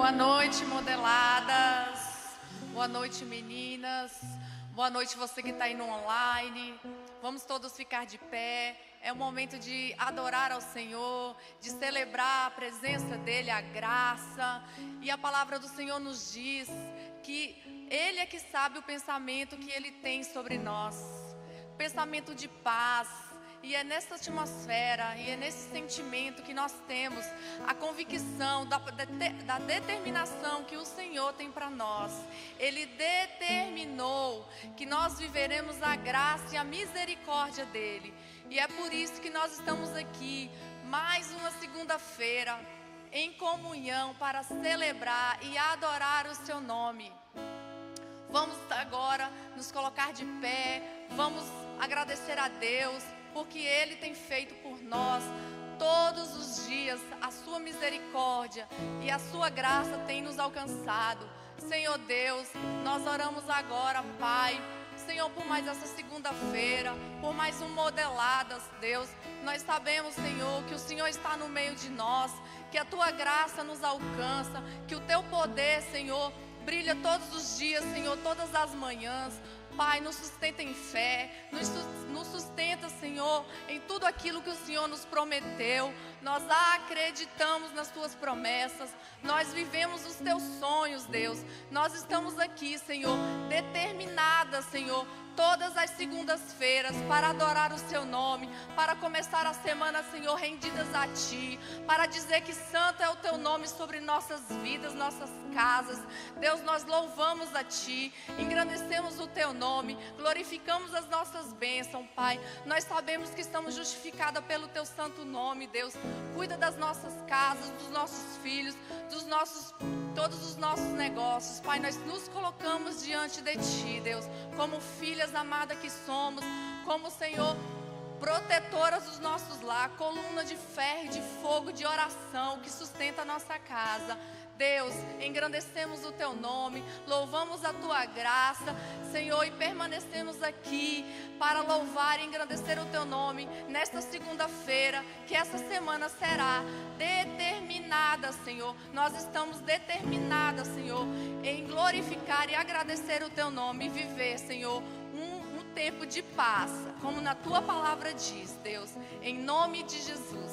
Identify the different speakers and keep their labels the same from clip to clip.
Speaker 1: Boa noite, modeladas. Boa noite, meninas. Boa noite, você que está aí no online. Vamos todos ficar de pé. É o momento de adorar ao Senhor, de celebrar a presença dEle, a graça. E a palavra do Senhor nos diz que Ele é que sabe o pensamento que Ele tem sobre nós. Pensamento de paz. E é nessa atmosfera, e é nesse sentimento que nós temos a convicção da determinação que o Senhor tem para nós. Ele determinou que nós viveremos a graça e a misericórdia dEle. E é por isso que nós estamos aqui, mais uma segunda-feira, em comunhão para celebrar e adorar o Seu nome. Vamos agora nos colocar de pé, vamos agradecer a Deus, porque Ele tem feito por nós todos os dias. A sua misericórdia e a sua graça tem nos alcançado. Senhor Deus, nós oramos agora, Pai, Senhor, por mais essa segunda-feira, por mais um Modeladas, Deus. Nós sabemos, Senhor, que o Senhor está no meio de nós, que a Tua graça nos alcança, que o Teu poder, Senhor, brilha todos os dias, Senhor, todas as manhãs. Pai, nos sustenta em fé, nos sustenta, Senhor, em tudo aquilo que o Senhor nos prometeu. Nós acreditamos nas Tuas promessas, nós vivemos os Teus sonhos, Deus. Nós estamos aqui, Senhor, determinadas, Senhor, todas as segundas-feiras para adorar o Seu nome, para começar a semana, Senhor, rendidas a Ti, para dizer que santo é o Teu nome sobre nossas vidas, nossas casas. Deus, nós louvamos a Ti, engrandecemos o Teu nome, glorificamos as nossas bênçãos, Pai. Nós sabemos que estamos justificadas pelo Teu santo nome, Deus. Cuida das nossas casas, dos nossos filhos, todos os nossos negócios, Pai. Nós nos colocamos diante de Ti, Deus, como filhas amadas que somos, como, Senhor, protetoras dos nossos lares, coluna de ferro, de fogo, de oração que sustenta a nossa casa. Deus, engrandecemos o Teu nome, louvamos a Tua graça, Senhor, e permanecemos aqui para louvar e engrandecer o Teu nome nesta segunda-feira, que essa semana será determinada, Senhor. Nós estamos determinadas, Senhor, em glorificar e agradecer o Teu nome e viver, Senhor, um tempo de paz, como na Tua palavra diz, Deus, em nome de Jesus.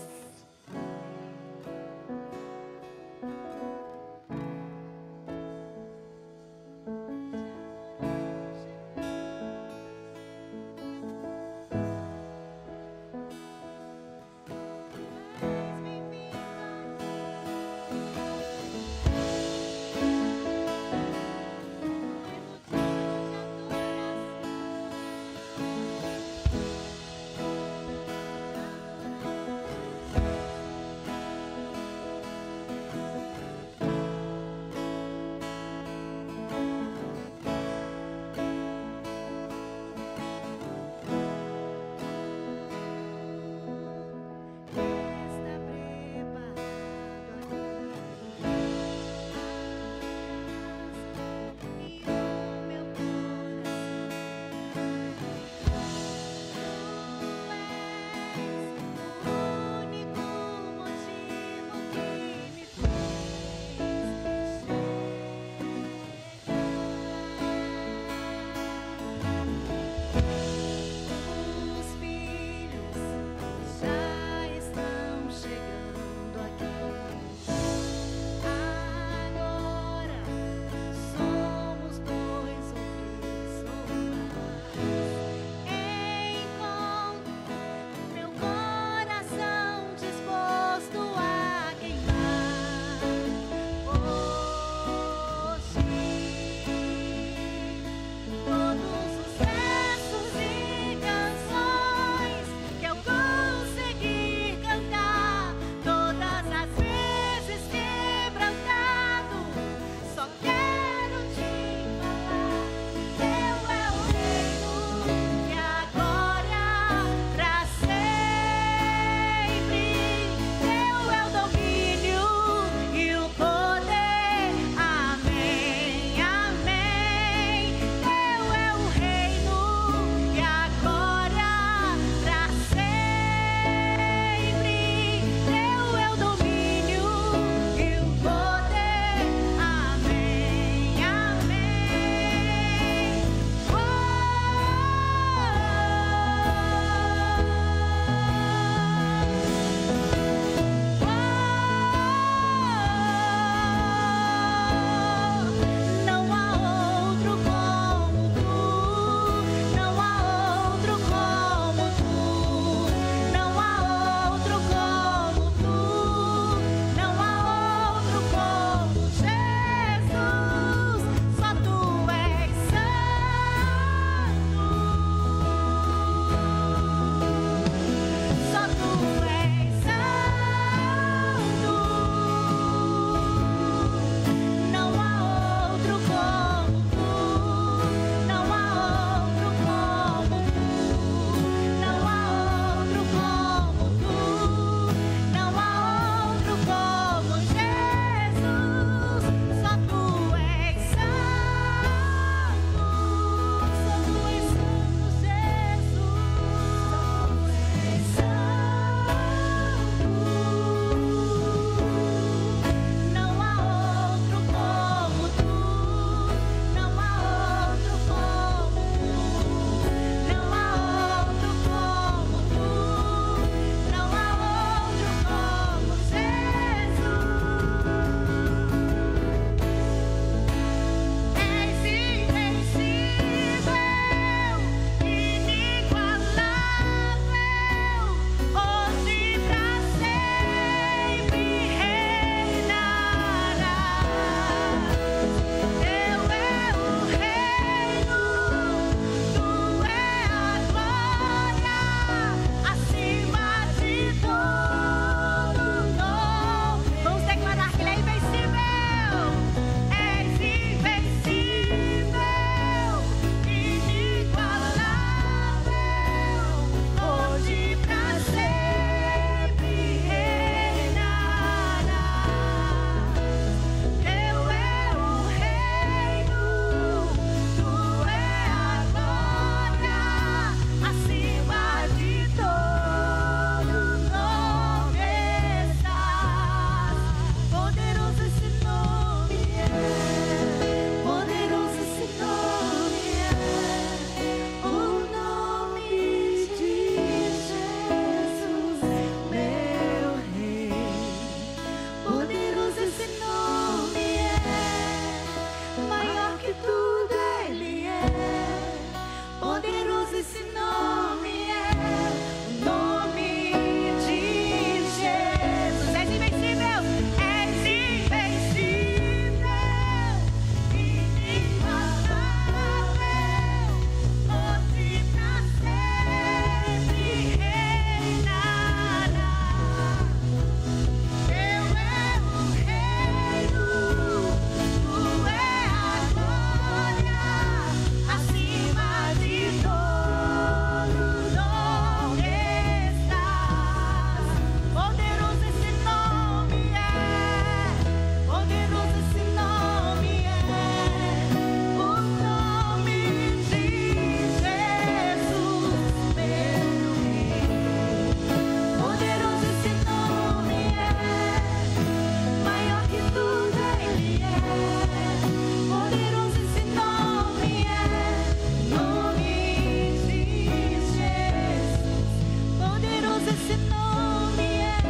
Speaker 2: Esse nome é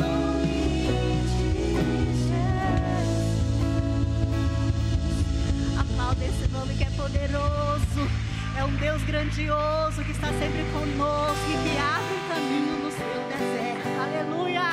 Speaker 2: nome de Jesus. Aplauda esse nome que é poderoso. É um Deus grandioso que está sempre conosco e que abre um caminho no seu deserto. Aleluia!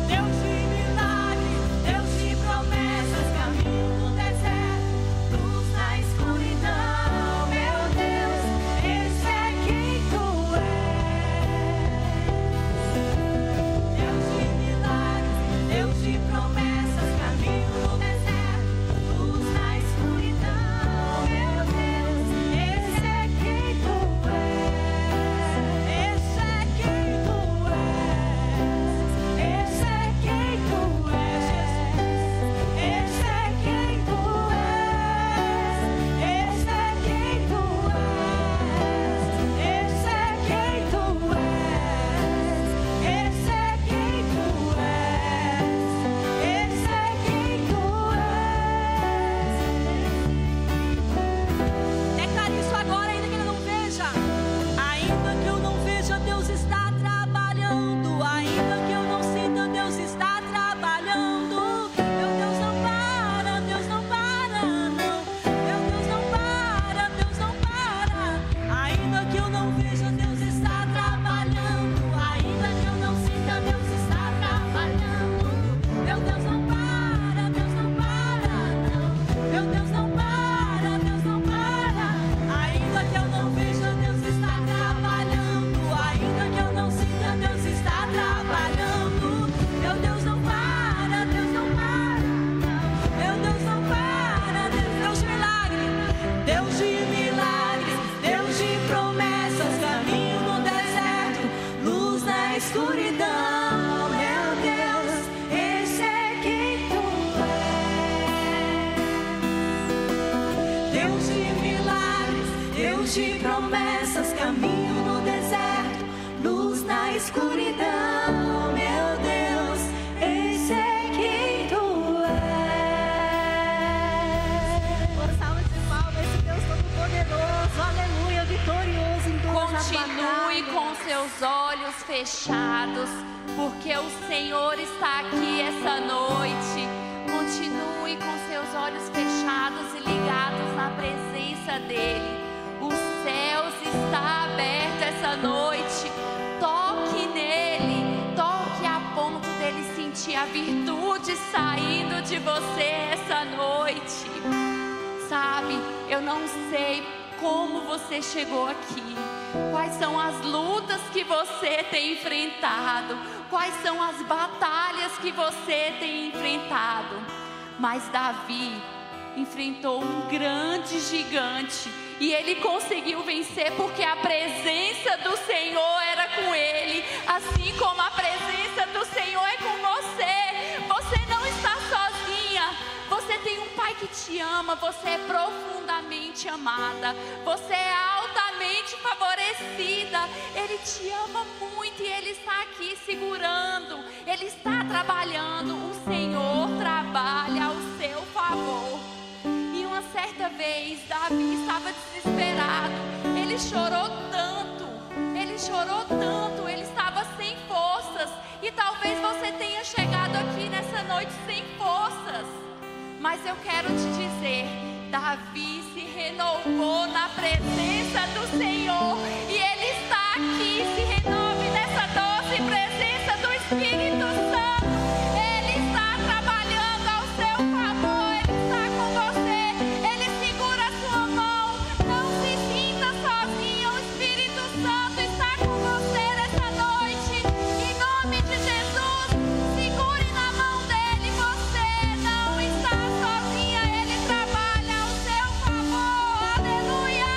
Speaker 3: Deus de milagre, Deus de promessas, caminho
Speaker 2: escuridão, meu Deus, esse é quem tu és. Deus de milagres, Deus de promessas, caminho no deserto, luz na escuridão, meu Deus, esse é quem tu és. Uma salva de palmas, esse Deus todo-poderoso, aleluia, vitorioso em todas as batalhas.
Speaker 3: Continue com seus olhos fechados, porque o Senhor está aqui essa noite. Continue com seus olhos fechados e ligados na presença dEle. Os céus está aberto essa noite. Toque nele, toque a ponto dele sentir a virtude saindo de você essa noite. Sabe, eu não sei como você chegou aqui, quais são as lutas que você tem enfrentado, quais são as batalhas que você tem enfrentado, mas Davi enfrentou um grande gigante e ele conseguiu vencer porque a presença do Senhor era com ele, assim como a presença do Senhor é com você. Você não está sozinha, você tem um Pai que te ama, você é profundamente amada, você é altamente favorecida, Ele te ama muito e Ele está aqui segurando, Ele está trabalhando, o Senhor trabalha ao seu favor. E uma certa vez, Davi estava desesperado, ele chorou tanto, ele estava sem forças, e talvez você tenha chegado aqui nessa noite sem forças, mas eu quero te dizer, Davi se renovou na presença do Senhor, e ele está aqui, se renove nessa doce presença do Espírito Santo. Ele está trabalhando ao seu favor, ele está com você, ele segura a sua mão, não se sinta sozinha, o Espírito Santo está com você nessa noite, em nome de Jesus, segure na mão dele, você não está sozinha, ele trabalha ao seu favor, aleluia.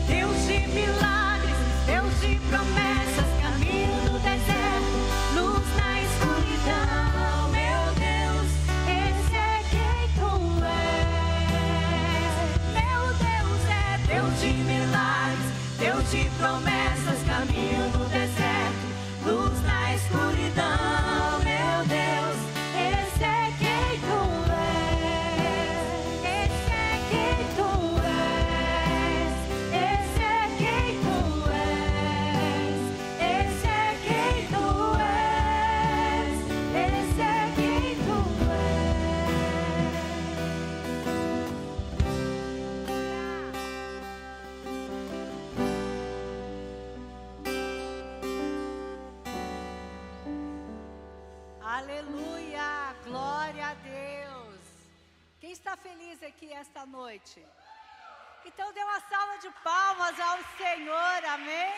Speaker 2: Deus de milagres, Deus de promessas, caminho no deserto, luz na escuridão, meu Deus, esse é quem tu és. Meu Deus é Deus de milagres, Deus de promessas, caminho no deserto, luz na escuridão, meu Deus, esse é quem tu és. Esse é quem tu és. Esse é quem tu és. Esse é quem tu és. Esse é quem tu és. Aleluia, glória a Deus. Quem está feliz aqui esta noite? Então dê uma salva de palmas ao Senhor, amém?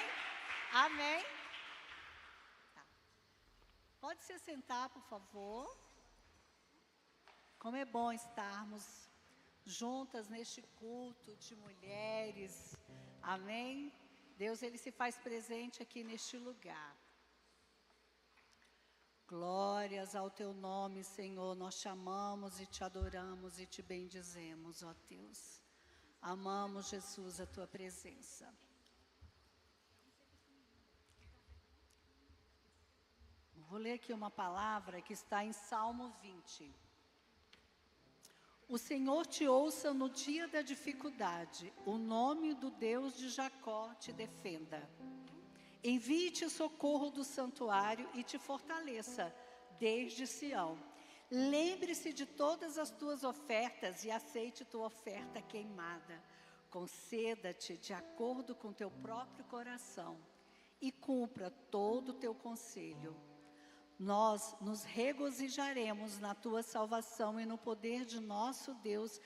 Speaker 2: Amém? Tá. Pode se sentar, por favor. Como é bom estarmos juntas neste culto de mulheres, amém? Deus, Ele se faz presente aqui neste lugar. Glórias ao Teu nome, Senhor, nós te amamos e te adoramos e te bendizemos, ó Deus. Amamos, Jesus, a Tua presença. Vou ler aqui uma palavra que está em Salmo 20. O Senhor te ouça no dia da dificuldade, o nome do Deus de Jacó te defenda. Envie-te socorro do santuário e te fortaleça desde Sião. Lembre-se de todas as tuas ofertas e aceite tua oferta queimada. Conceda-te de acordo com teu próprio coração e cumpra todo o teu conselho. Nós nos regozijaremos na tua salvação e no poder de nosso Deus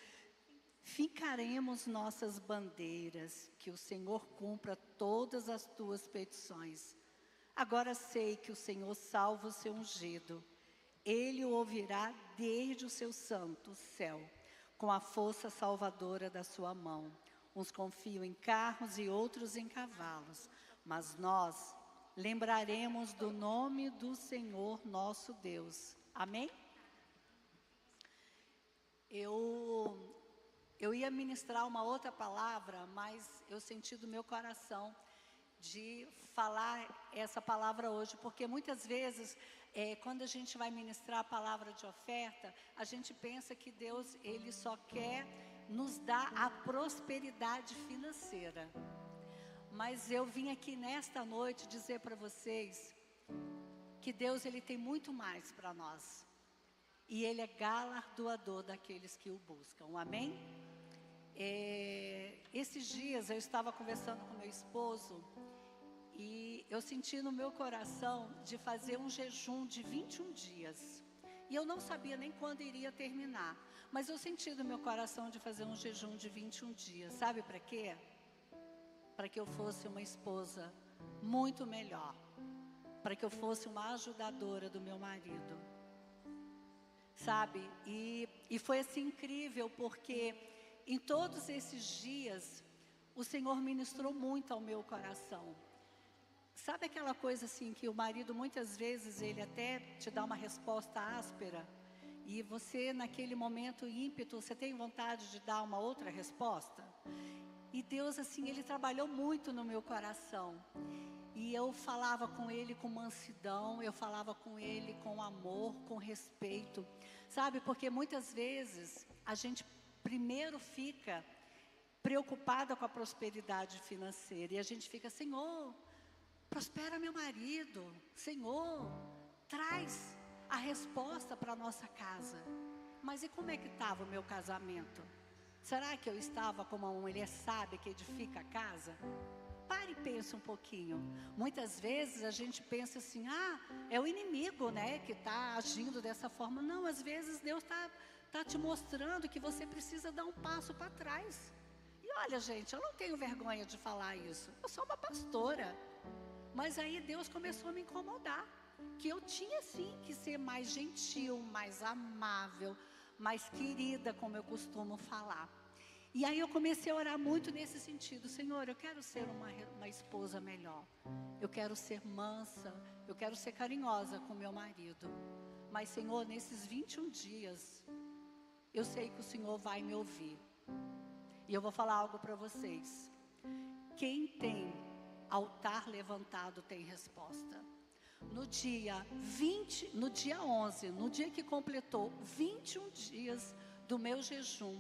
Speaker 2: fincaremos nossas bandeiras, que o Senhor cumpra todas as tuas petições. Agora sei que o Senhor salva o seu ungido. Ele o ouvirá desde o seu santo céu, com a força salvadora da sua mão. Uns confiam em carros e outros em cavalos, mas nós lembraremos do nome do Senhor nosso Deus. Amém? Eu ia ministrar uma outra palavra, mas eu senti do meu coração de falar essa palavra hoje, porque muitas vezes, quando a gente vai ministrar a palavra de oferta, a gente pensa que Deus, Ele só quer nos dar a prosperidade financeira. Mas eu vim aqui nesta noite dizer para vocês que Deus, Ele tem muito mais para nós. E Ele é galardoador daqueles que o buscam. Amém? Esses dias eu estava conversando com meu esposo e eu senti no meu coração de fazer um jejum de 21 dias. E eu não sabia nem quando iria terminar. Mas eu senti no meu coração de fazer um jejum de 21 dias. Sabe para quê? Para que eu fosse uma esposa muito melhor. Para que eu fosse uma ajudadora do meu marido. Sabe? E foi assim incrível, porque em todos esses dias, o Senhor ministrou muito ao meu coração. Sabe aquela coisa assim, que o marido muitas vezes, ele até te dá uma resposta áspera, e você naquele momento ímpeto, você tem vontade de dar uma outra resposta? E Deus assim, Ele trabalhou muito no meu coração. E eu falava com Ele com mansidão, eu falava com Ele com amor, com respeito. Sabe, porque muitas vezes a gente primeiro fica preocupada com a prosperidade financeira. E a gente fica, Senhor, prospera meu marido. Senhor, traz a resposta para a nossa casa. Mas e como é que estava o meu casamento? Será que eu estava como uma mulher sábia que edifica a casa? Pare e pense um pouquinho. Muitas vezes a gente pensa assim, é o inimigo, né, que está agindo dessa forma. Não, às vezes Deus está te mostrando que você precisa dar um passo para trás. E olha, gente, eu não tenho vergonha de falar isso. Eu sou uma pastora. Mas aí Deus começou a me incomodar. Que eu tinha sim que ser mais gentil, mais amável, mais querida, como eu costumo falar. E aí eu comecei a orar muito nesse sentido. Senhor, eu quero ser uma esposa melhor. Eu quero ser mansa, eu quero ser carinhosa com meu marido. Mas Senhor, nesses 21 dias, eu sei que o Senhor vai me ouvir. E eu vou falar algo para vocês. Quem tem altar levantado tem resposta. No dia 11, no dia que completou 21 dias do meu jejum,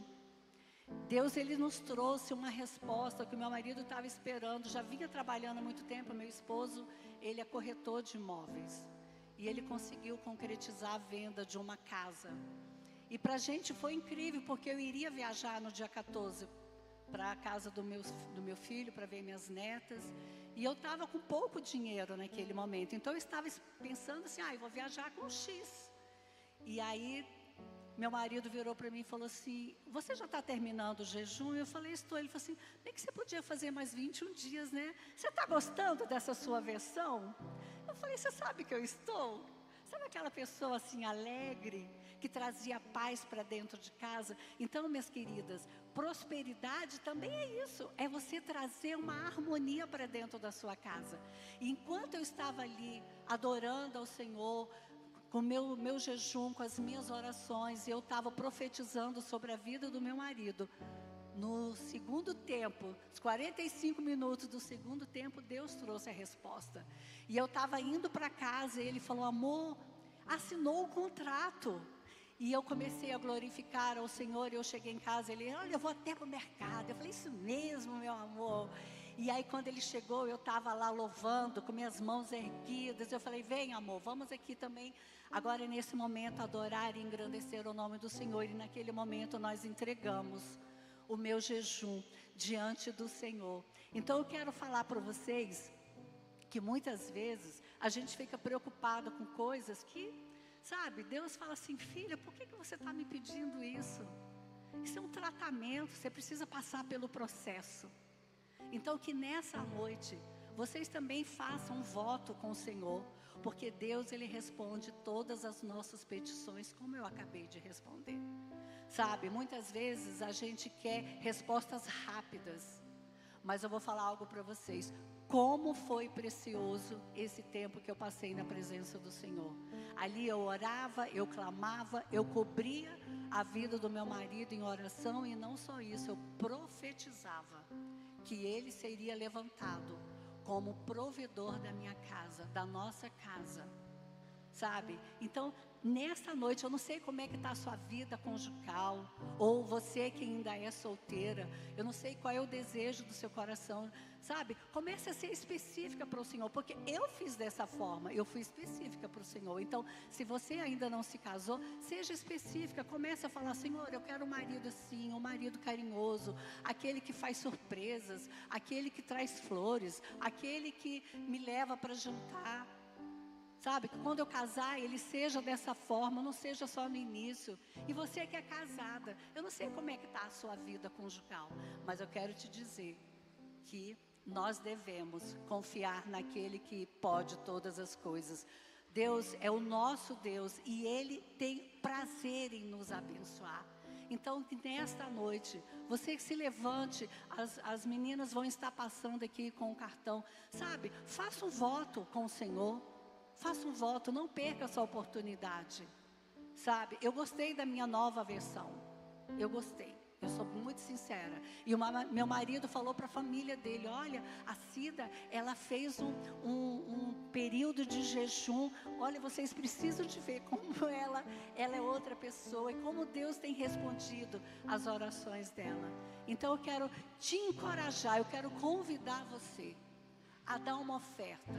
Speaker 2: Deus, Ele nos trouxe uma resposta que o meu marido estava esperando. Já vinha trabalhando há muito tempo. Meu esposo, ele é corretor de imóveis. E ele conseguiu concretizar a venda de uma casa. E para a gente foi incrível, porque eu iria viajar no dia 14 para a casa do meu filho, para ver minhas netas. E eu estava com pouco dinheiro naquele momento. Então eu estava pensando assim, eu vou viajar com X. E aí meu marido virou para mim e falou assim, você já está terminando o jejum? Eu falei, estou. Ele falou assim, bem que você podia fazer mais 21 dias, né? Você está gostando dessa sua versão? Eu falei, você sabe que eu estou? Sabe aquela pessoa assim alegre, que trazia paz para dentro de casa? Então, minhas queridas, prosperidade também é isso. É você trazer uma harmonia para dentro da sua casa. E enquanto eu estava ali adorando ao Senhor, com o meu jejum, com as minhas orações, eu estava profetizando sobre a vida do meu marido. No segundo tempo, os 45 minutos do segundo tempo, Deus trouxe a resposta. E eu estava indo para casa e Ele falou, amor, assinou o contrato. E eu comecei a glorificar ao Senhor. E eu cheguei em casa, Ele, olha, eu vou até para o mercado. Eu falei, isso mesmo, meu amor. E aí quando Ele chegou, eu estava lá louvando, com minhas mãos erguidas. Eu falei, vem amor, vamos aqui também, agora nesse momento, adorar e engrandecer o nome do Senhor. E naquele momento nós entregamos o meu jejum diante do Senhor. Então eu quero falar para vocês que muitas vezes a gente fica preocupado com coisas que, sabe, Deus fala assim, filha, por que você está me pedindo isso? Isso é um tratamento, você precisa passar pelo processo. Então que nessa noite vocês também façam um voto com o Senhor, porque Deus, Ele responde todas as nossas petições, como eu acabei de responder. Sabe, muitas vezes a gente quer respostas rápidas. Mas eu vou falar algo para vocês. Como foi precioso esse tempo que eu passei na presença do Senhor. Ali eu orava, eu clamava, eu cobria a vida do meu marido em oração. E não só isso, eu profetizava que ele seria levantado como provedor da minha casa, da nossa casa. Sabe? Então, nesta noite, eu não sei como é que está a sua vida conjugal, ou você que ainda é solteira, eu não sei qual é o desejo do seu coração, sabe? Comece a ser específica para o Senhor, porque eu fiz dessa forma, eu fui específica para o Senhor. Então, se você ainda não se casou, seja específica, comece a falar: Senhor, eu quero um marido assim, um marido carinhoso, aquele que faz surpresas, aquele que traz flores, aquele que me leva para jantar. Sabe, que quando eu casar, ele seja dessa forma, não seja só no início. E você que é casada, eu não sei como é que está a sua vida conjugal, mas eu quero te dizer que nós devemos confiar naquele que pode todas as coisas. Deus é o nosso Deus e Ele tem prazer em nos abençoar. Então, que nesta noite, você que se levante, as meninas vão estar passando aqui com o cartão, sabe, faça um voto com o Senhor. Faça um voto, não perca essa oportunidade, sabe? Eu gostei da minha nova versão, eu gostei, eu sou muito sincera. E meu marido falou para a família dele: olha, a Cida, ela fez um período de jejum, olha, vocês precisam de ver como ela é outra pessoa, e como Deus tem respondido às orações dela. Então eu quero te encorajar, eu quero convidar você a dar uma oferta.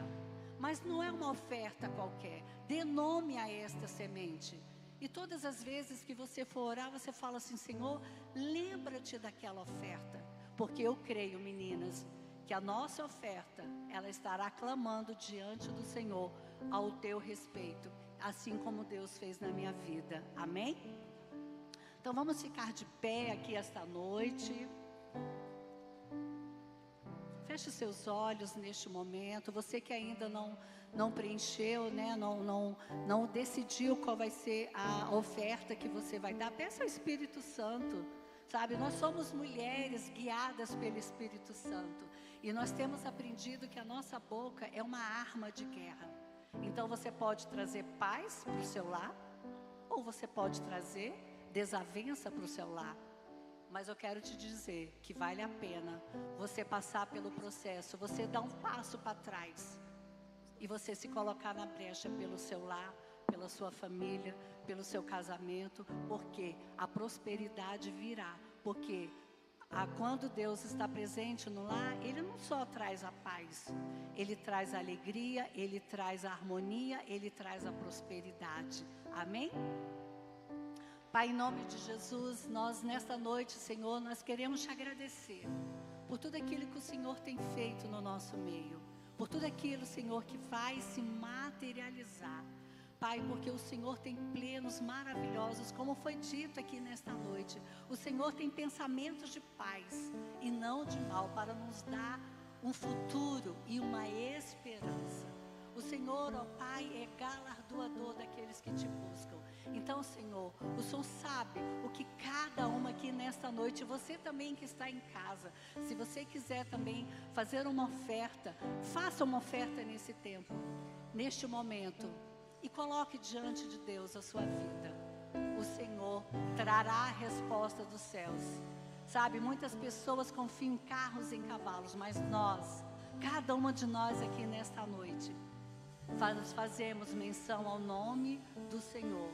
Speaker 2: Mas não é uma oferta qualquer. Dê nome a esta semente. E todas as vezes que você for orar, você fala assim: Senhor, lembra-te daquela oferta. Porque eu creio, meninas, que a nossa oferta, ela estará clamando diante do Senhor ao teu respeito, assim como Deus fez na minha vida. Amém? Então vamos ficar de pé aqui esta noite. Feche seus olhos neste momento. Você que ainda não preencheu, né? não decidiu qual vai ser a oferta que você vai dar, peça ao Espírito Santo. Sabe, nós somos mulheres guiadas pelo Espírito Santo. E nós temos aprendido que a nossa boca é uma arma de guerra. Então você pode trazer paz para o seu lar, ou você pode trazer desavença para o seu lar. Mas eu quero te dizer que vale a pena você passar pelo processo, você dar um passo para trás e você se colocar na brecha pelo seu lar, pela sua família, pelo seu casamento, porque a prosperidade virá. Porque quando Deus está presente no lar, Ele não só traz a paz, Ele traz a alegria, Ele traz a harmonia, Ele traz a prosperidade. Amém? Pai, em nome de Jesus, nós nesta noite, Senhor, nós queremos te agradecer por tudo aquilo que o Senhor tem feito no nosso meio, por tudo aquilo, Senhor, que vai se materializar. Pai, porque o Senhor tem planos maravilhosos, como foi dito aqui nesta noite. O Senhor tem pensamentos de paz e não de mal, para nos dar um futuro e uma esperança. O Senhor, ó Pai, é galardoador daqueles que te buscam. Então, Senhor, o Senhor sabe o que cada uma aqui nesta noite, você também que está em casa, se você quiser também fazer uma oferta, faça uma oferta nesse tempo, neste momento, e coloque diante de Deus a sua vida. O Senhor trará a resposta dos céus. Sabe, muitas pessoas confiam em carros e em cavalos, mas nós, cada uma de nós aqui nesta noite, fazemos menção ao nome do Senhor.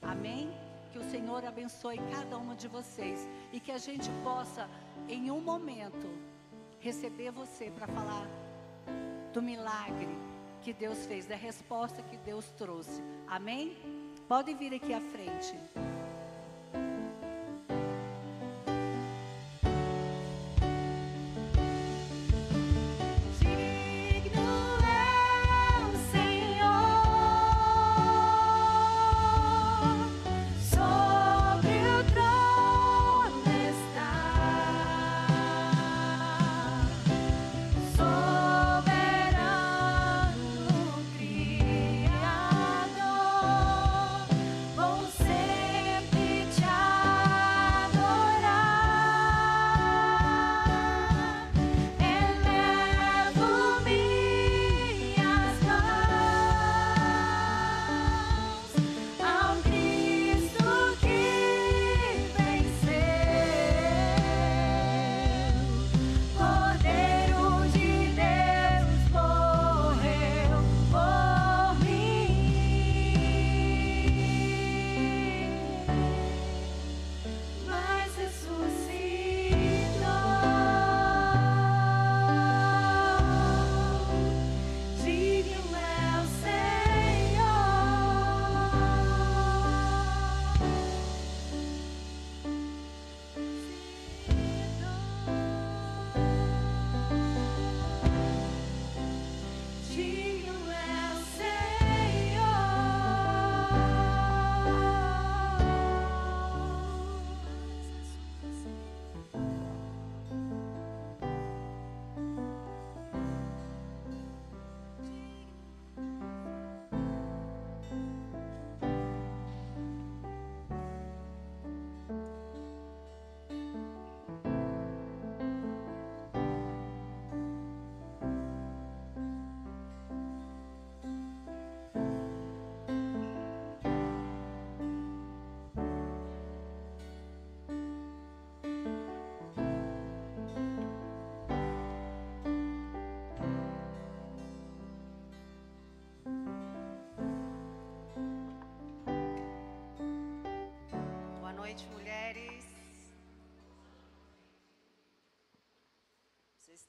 Speaker 2: Amém? Que o Senhor abençoe cada uma de vocês e que a gente possa, em um momento, receber você para falar do milagre que Deus fez, da resposta que Deus trouxe. Amém? Podem vir aqui à frente.
Speaker 4: Você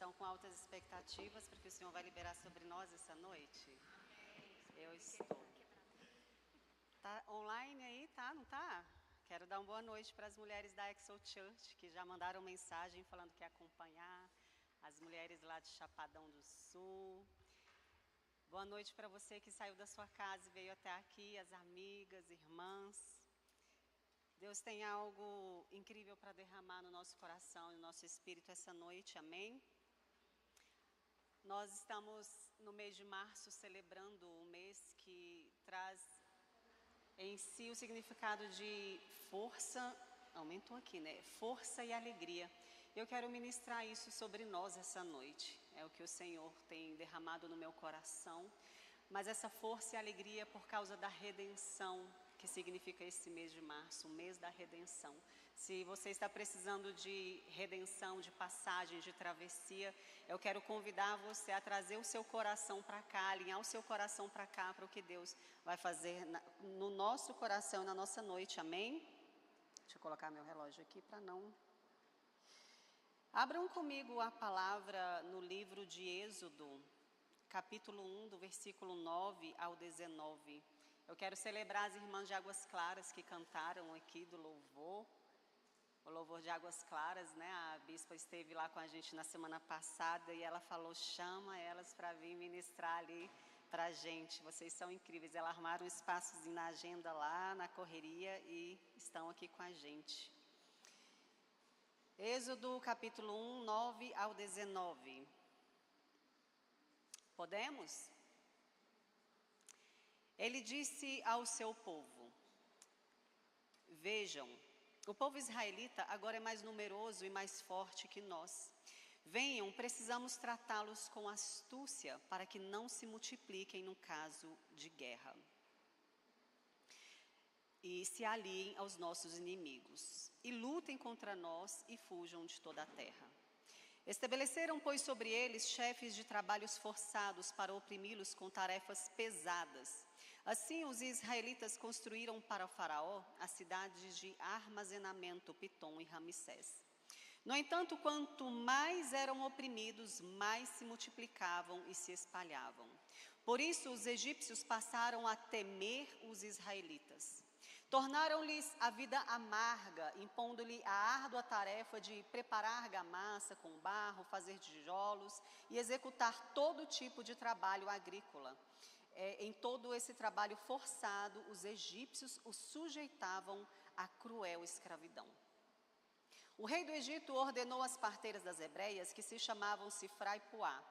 Speaker 4: estão com altas expectativas porque o Senhor vai liberar sobre nós essa noite? Eu estou. Tá online aí, tá? Não tá? Quero dar uma boa noite para as mulheres da Exo Church, que já mandaram mensagem falando que ia acompanhar. As mulheres lá de Chapadão do Sul. Boa noite para você que saiu da sua casa e veio até aqui, as amigas, irmãs. Deus tem algo incrível para derramar no nosso coração e no nosso espírito essa noite, amém? Nós estamos no mês de março celebrando um mês que traz em si o significado de força, aumentou aqui, né? Força e alegria. Eu quero ministrar isso sobre nós essa noite. É o que o Senhor tem derramado no meu coração. Mas essa força e alegria é por causa da redenção, que significa esse mês de março, o mês da redenção. Se você está precisando de redenção, de passagem, de travessia, eu quero convidar você a trazer o seu coração para cá, alinhar o seu coração para cá, para o que Deus vai fazer no nosso coração, na nossa noite, amém? Deixa eu colocar meu relógio aqui para não... Abram comigo a palavra no livro de Êxodo, capítulo 1, do versículo 9 ao 19. Eu quero celebrar as irmãs de Águas Claras que cantaram aqui do louvor, o louvor de Águas Claras, né? A bispa esteve lá com a gente na semana passada e ela falou, chama elas para vir ministrar ali para a gente. Vocês são incríveis. Elas armaram um espaçozinho na agenda lá, na correria e estão aqui com a gente. Êxodo capítulo 1, 9 ao 19. Podemos? Ele disse ao seu povo, vejam, o povo israelita agora é mais numeroso e mais forte que nós. Venham, precisamos tratá-los com astúcia para que não se multipliquem no caso de guerra. E se aliem aos nossos inimigos, e lutem contra nós e fujam de toda a terra. Estabeleceram, pois, sobre eles chefes de trabalhos forçados para oprimi-los com tarefas pesadas. Assim, os israelitas construíram para o faraó as cidades de armazenamento Pitom e Ramsés. No entanto, quanto mais eram oprimidos, mais se multiplicavam e se espalhavam. Por isso, os egípcios passaram a temer os israelitas. Tornaram-lhes a vida amarga, impondo-lhe a árdua tarefa de preparar argamassa com barro, fazer tijolos e executar todo tipo de trabalho agrícola. Em todo esse trabalho forçado, os egípcios os sujeitavam à cruel escravidão. O rei do Egito ordenou às parteiras das hebreias, que se chamavam Sifra e Puá,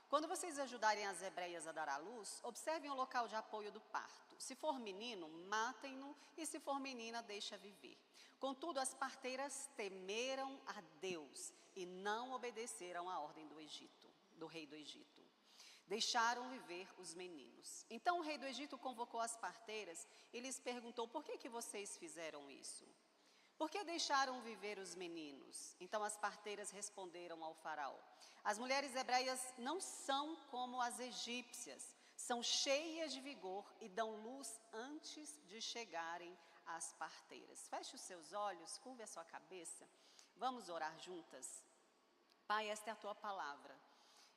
Speaker 4: quando vocês ajudarem as hebreias a dar à luz, observem o local de apoio do parto. Se for menino, matem-no, e se for menina, deixa viver. Contudo, as parteiras temeram a Deus e não obedeceram à ordem do rei do Egito. Deixaram viver os meninos. Então o rei do Egito convocou as parteiras e lhes perguntou, por que vocês fizeram isso? Por que deixaram viver os meninos? Então as parteiras responderam ao faraó, as mulheres hebreias não são como as egípcias, são cheias de vigor e dão luz antes de chegarem às parteiras. Feche os seus olhos, curve a sua cabeça, vamos orar juntas. Pai, esta é a tua palavra.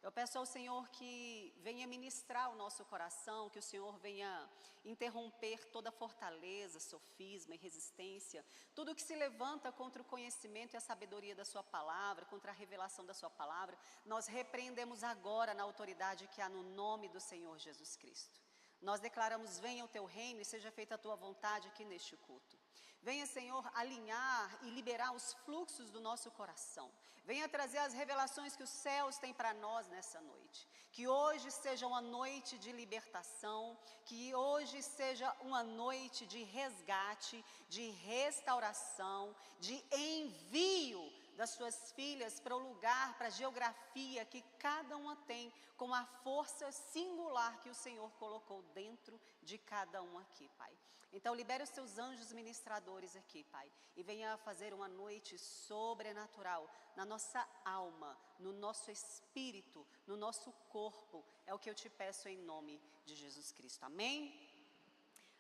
Speaker 4: Eu peço ao Senhor que venha ministrar o nosso coração, que o Senhor venha interromper toda fortaleza, sofisma e resistência, tudo que se levanta contra o conhecimento e a sabedoria da sua palavra, contra a revelação da sua palavra, nós repreendemos agora na autoridade que há no nome do Senhor Jesus Cristo. Nós declaramos, venha o teu reino e seja feita a tua vontade aqui neste culto. Venha, Senhor, alinhar e liberar os fluxos do nosso coração. Venha trazer as revelações que os céus têm para nós nessa noite. Que hoje seja uma noite de libertação, que hoje seja uma noite de resgate, de restauração, de envio das suas filhas para o lugar, para a geografia que cada uma tem, com a força singular que o Senhor colocou dentro de cada um aqui, Pai. Então libere os seus anjos ministradores aqui, Pai, e venha fazer uma noite sobrenatural na nossa alma, no nosso espírito, no nosso corpo. É o que eu te peço em nome de Jesus Cristo, amém?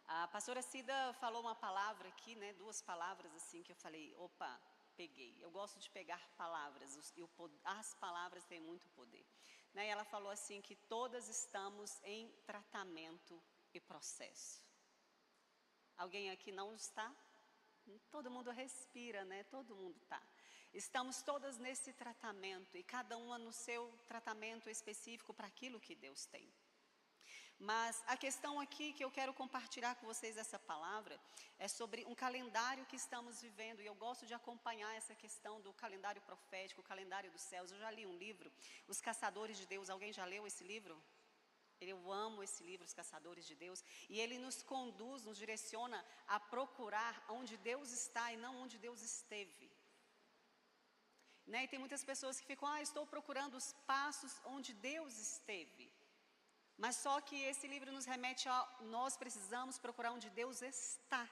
Speaker 4: A pastora Cida falou uma palavra aqui, né, duas palavras assim que eu falei, opa, peguei. Eu gosto de pegar palavras, as palavras têm muito poder. Né? E ela falou assim que todas estamos em tratamento e processo. Alguém aqui não está? Todo mundo respira, né? Todo mundo está. Estamos todas nesse tratamento e cada uma no seu tratamento específico para aquilo que Deus tem. Mas a questão aqui que eu quero compartilhar com vocês essa palavra é sobre um calendário que estamos vivendo. E eu gosto de acompanhar essa questão do calendário profético, o calendário dos céus. Eu já li um livro, Os Caçadores de Deus. Alguém já leu esse livro? Eu amo esse livro, Os Caçadores de Deus. E ele nos conduz, nos direciona a procurar onde Deus está e não onde Deus esteve. Né? E tem muitas pessoas que ficam, estou procurando os passos onde Deus esteve. Mas só que esse livro nos remete a nós precisamos procurar onde Deus está.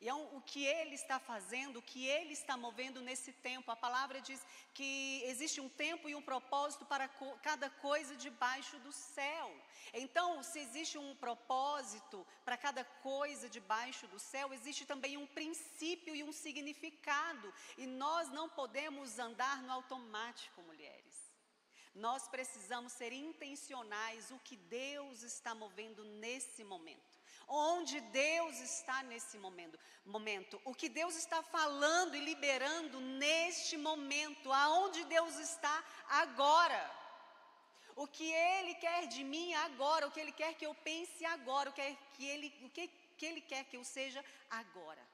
Speaker 4: E é o que Ele está fazendo, o que Ele está movendo nesse tempo. A palavra diz que existe um tempo e um propósito para cada coisa debaixo do céu. Então, se existe um propósito para cada coisa debaixo do céu, existe também um princípio e um significado. E nós não podemos andar no automático, mulheres. Nós precisamos ser intencionais o que Deus está movendo nesse momento. Onde Deus está nesse momento. O que Deus está falando e liberando neste momento. Aonde Deus está agora. O que Ele quer de mim agora. O que Ele quer que eu pense agora. O que Ele quer que eu seja agora.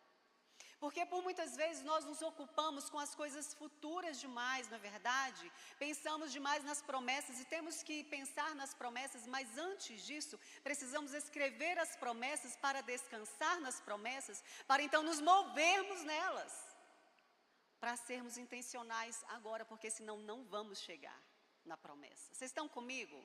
Speaker 4: Porque por muitas vezes nós nos ocupamos com as coisas futuras demais, não é verdade? Pensamos demais nas promessas e temos que pensar nas promessas, mas antes disso, precisamos escrever as promessas para descansar nas promessas, para então nos movermos nelas, para sermos intencionais agora, porque senão não vamos chegar na promessa. Vocês estão comigo?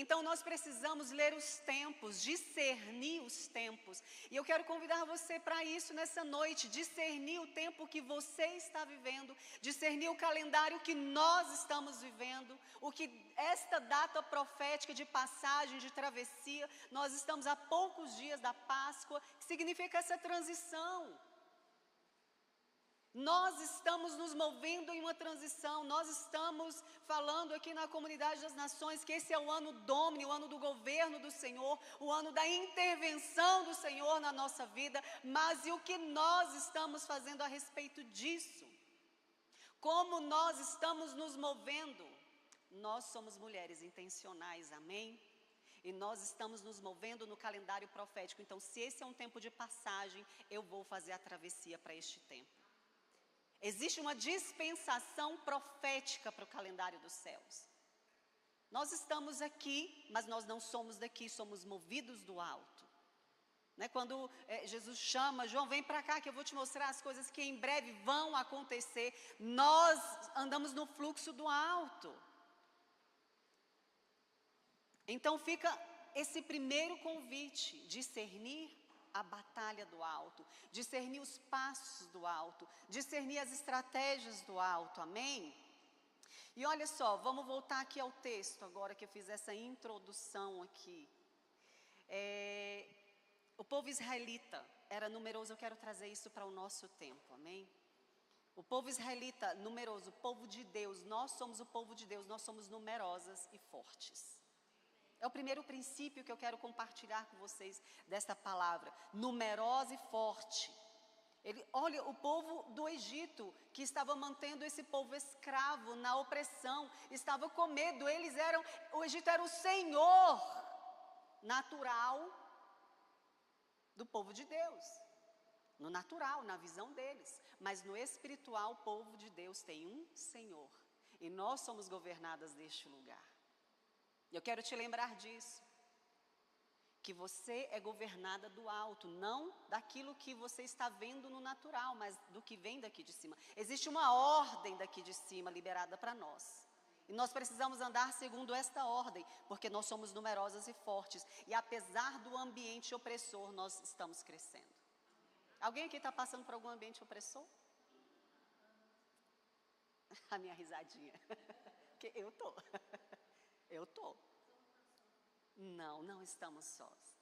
Speaker 4: Então nós precisamos ler os tempos, discernir os tempos. E eu quero convidar você para isso nessa noite, discernir o tempo que você está vivendo, discernir o calendário que nós estamos vivendo, o que esta data profética de passagem, de travessia, nós estamos a poucos dias da Páscoa, que significa essa transição. Nós estamos nos movendo em uma transição, nós estamos falando aqui na Comunidade das Nações que esse é o ano Domini, o ano do governo do Senhor, o ano da intervenção do Senhor na nossa vida, mas e o que nós estamos fazendo a respeito disso? Como nós estamos nos movendo? Nós somos mulheres intencionais, amém? E nós estamos nos movendo no calendário profético, então se esse é um tempo de passagem, eu vou fazer a travessia para este tempo. Existe uma dispensação profética para o calendário dos céus. Nós estamos aqui, mas nós não somos daqui, somos movidos do alto. Né? Quando Jesus chama, João, vem para cá que eu vou te mostrar as coisas que em breve vão acontecer. Nós andamos no fluxo do alto. Então fica esse primeiro convite, discernir a batalha do alto, discernir os passos do alto, discernir as estratégias do alto, amém? E olha só, vamos voltar aqui ao texto agora que eu fiz essa introdução aqui. O povo israelita era numeroso, eu quero trazer isso para o nosso tempo, amém? O povo israelita numeroso, o povo de Deus, nós somos o povo de Deus, nós somos numerosas e fortes. É o primeiro princípio que eu quero compartilhar com vocês desta palavra, numerosa e forte. Olha, o povo do Egito, que estava mantendo esse povo escravo na opressão, estava com medo, o Egito era o senhor natural do povo de Deus. No natural, na visão deles, mas no espiritual, o povo de Deus tem um Senhor, e nós somos governadas deste lugar. Eu quero te lembrar disso, que você é governada do alto, não daquilo que você está vendo no natural, mas do que vem daqui de cima. Existe uma ordem daqui de cima liberada para nós, e nós precisamos andar segundo esta ordem, porque nós somos numerosas e fortes, e apesar do ambiente opressor, nós estamos crescendo. Alguém aqui está passando por algum ambiente opressor? A minha risadinha, que eu tô. Eu estou. Não estamos sós.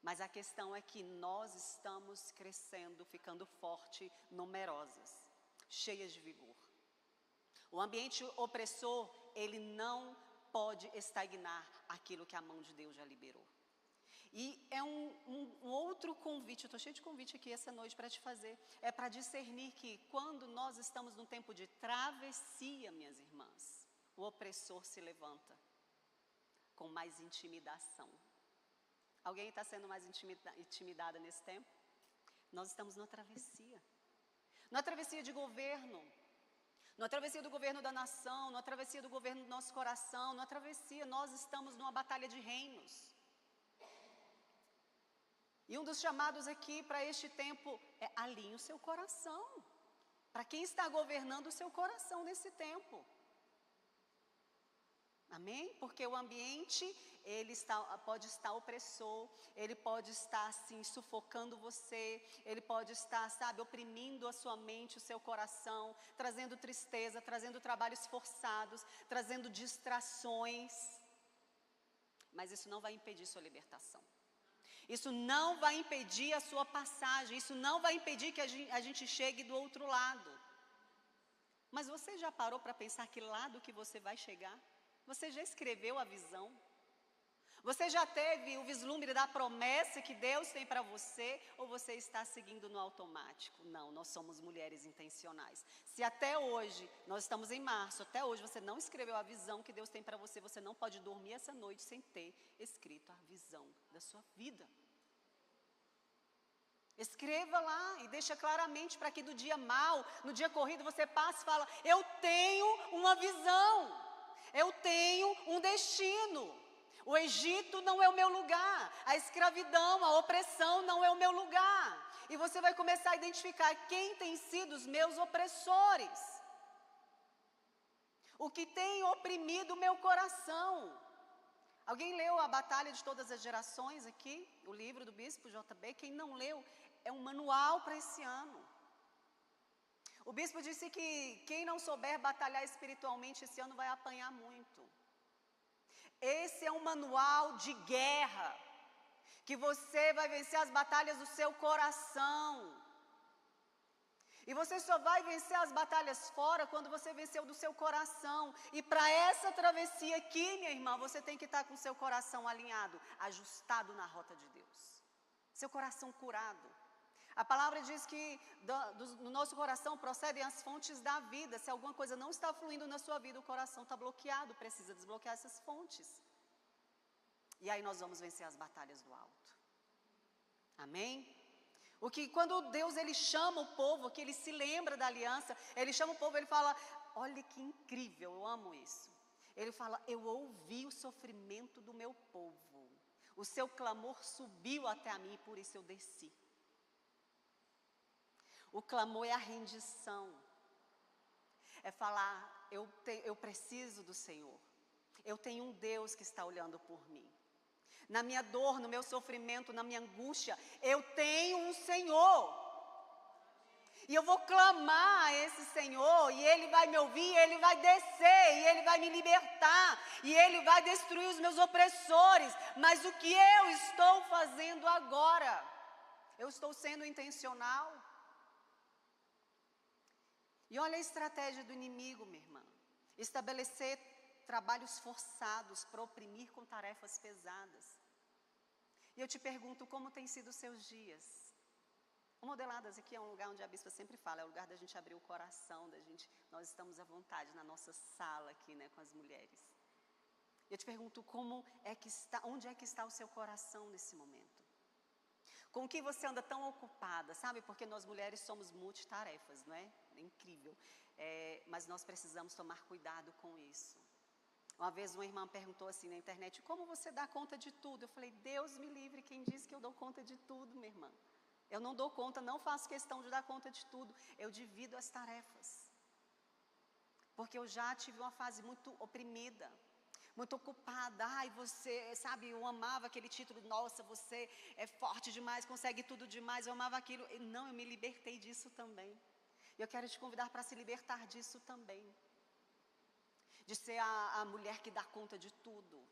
Speaker 4: Mas a questão é que nós estamos crescendo, ficando forte, numerosas, cheias de vigor. O ambiente opressor, ele não pode estagnar aquilo que a mão de Deus já liberou. E é um outro convite, eu estou cheio de convite aqui essa noite para te fazer, é para discernir que quando nós estamos num tempo de travessia, minhas irmãs, o opressor se levanta com mais intimidação. Alguém está sendo mais intimidada nesse tempo? Nós estamos numa travessia de governo, numa travessia do governo da nação, numa travessia do governo do nosso coração, numa travessia, nós estamos numa batalha de reinos. E um dos chamados aqui para este tempo é alinhe o seu coração. Para quem está governando o seu coração nesse tempo. Amém? Porque o ambiente, pode estar opressor, ele pode estar assim sufocando você, ele pode estar, oprimindo a sua mente, o seu coração, trazendo tristeza, trazendo trabalhos forçados, trazendo distrações. Mas isso não vai impedir sua libertação. Isso não vai impedir a sua passagem, isso não vai impedir que a gente chegue do outro lado. Mas você já parou para pensar que lado que você vai chegar? Você já escreveu a visão? Você já teve o vislumbre da promessa que Deus tem para você? Ou você está seguindo no automático? Não, nós somos mulheres intencionais. Se até hoje, nós estamos em março, até hoje você não escreveu a visão que Deus tem para você, você não pode dormir essa noite sem ter escrito a visão da sua vida. Escreva lá e deixa claramente para que no dia mau, no dia corrido, você passe e fala, eu tenho uma visão, eu tenho um destino. O Egito não é o meu lugar, a escravidão, a opressão não é o meu lugar. E você vai começar a identificar quem tem sido os meus opressores. O que tem oprimido o meu coração. Alguém leu A Batalha de Todas as Gerações aqui? O livro do Bispo JB? Quem não leu, é um manual para esse ano. O Bispo disse que quem não souber batalhar espiritualmente esse ano vai apanhar muito. Esse é um manual de guerra, que você vai vencer as batalhas do seu coração. E você só vai vencer as batalhas fora quando você venceu do seu coração. E para essa travessia aqui, minha irmã, você tem que estar com o seu coração alinhado, ajustado na rota de Deus. Seu coração curado. A palavra diz que do nosso coração procedem as fontes da vida. Se alguma coisa não está fluindo na sua vida, o coração está bloqueado, precisa desbloquear essas fontes. E aí nós vamos vencer as batalhas do alto. Amém? O que quando Deus ele chama o povo, que ele se lembra da aliança, ele chama o povo, ele fala, olha que incrível, eu amo isso. Ele fala, eu ouvi o sofrimento do meu povo, o seu clamor subiu até a mim e por isso eu desci. O clamor é a rendição, é falar, eu preciso do Senhor, eu tenho um Deus que está olhando por mim. Na minha dor, no meu sofrimento, na minha angústia, eu tenho um Senhor. E eu vou clamar a esse Senhor, e Ele vai me ouvir, Ele vai descer, e Ele vai me libertar, e Ele vai destruir os meus opressores. Mas o que eu estou fazendo agora? Eu estou sendo intencional? E olha a estratégia do inimigo, minha irmã. Estabelecer trabalhos forçados para oprimir com tarefas pesadas. E eu te pergunto, como têm sido os seus dias? O Modeladas aqui é um lugar onde a bispa sempre fala, é o lugar da gente abrir o coração, nós estamos à vontade na nossa sala aqui, né, com as mulheres. E eu te pergunto, onde é que está o seu coração nesse momento? Com o que você anda tão ocupada, sabe? Porque nós mulheres somos multitarefas, não é? É incrível. Mas nós precisamos tomar cuidado com isso. Uma vez uma irmã perguntou assim na internet, como você dá conta de tudo? Eu falei, Deus me livre, quem disse que eu dou conta de tudo, minha irmã? Eu não dou conta, não faço questão de dar conta de tudo. Eu divido as tarefas. Porque eu já tive uma fase muito oprimida. Muito ocupada, você, sabe, eu amava aquele título, nossa, você é forte demais, consegue tudo demais, eu amava aquilo. Não, eu me libertei disso também. E eu quero te convidar para se libertar disso também. De ser a mulher que dá conta de tudo.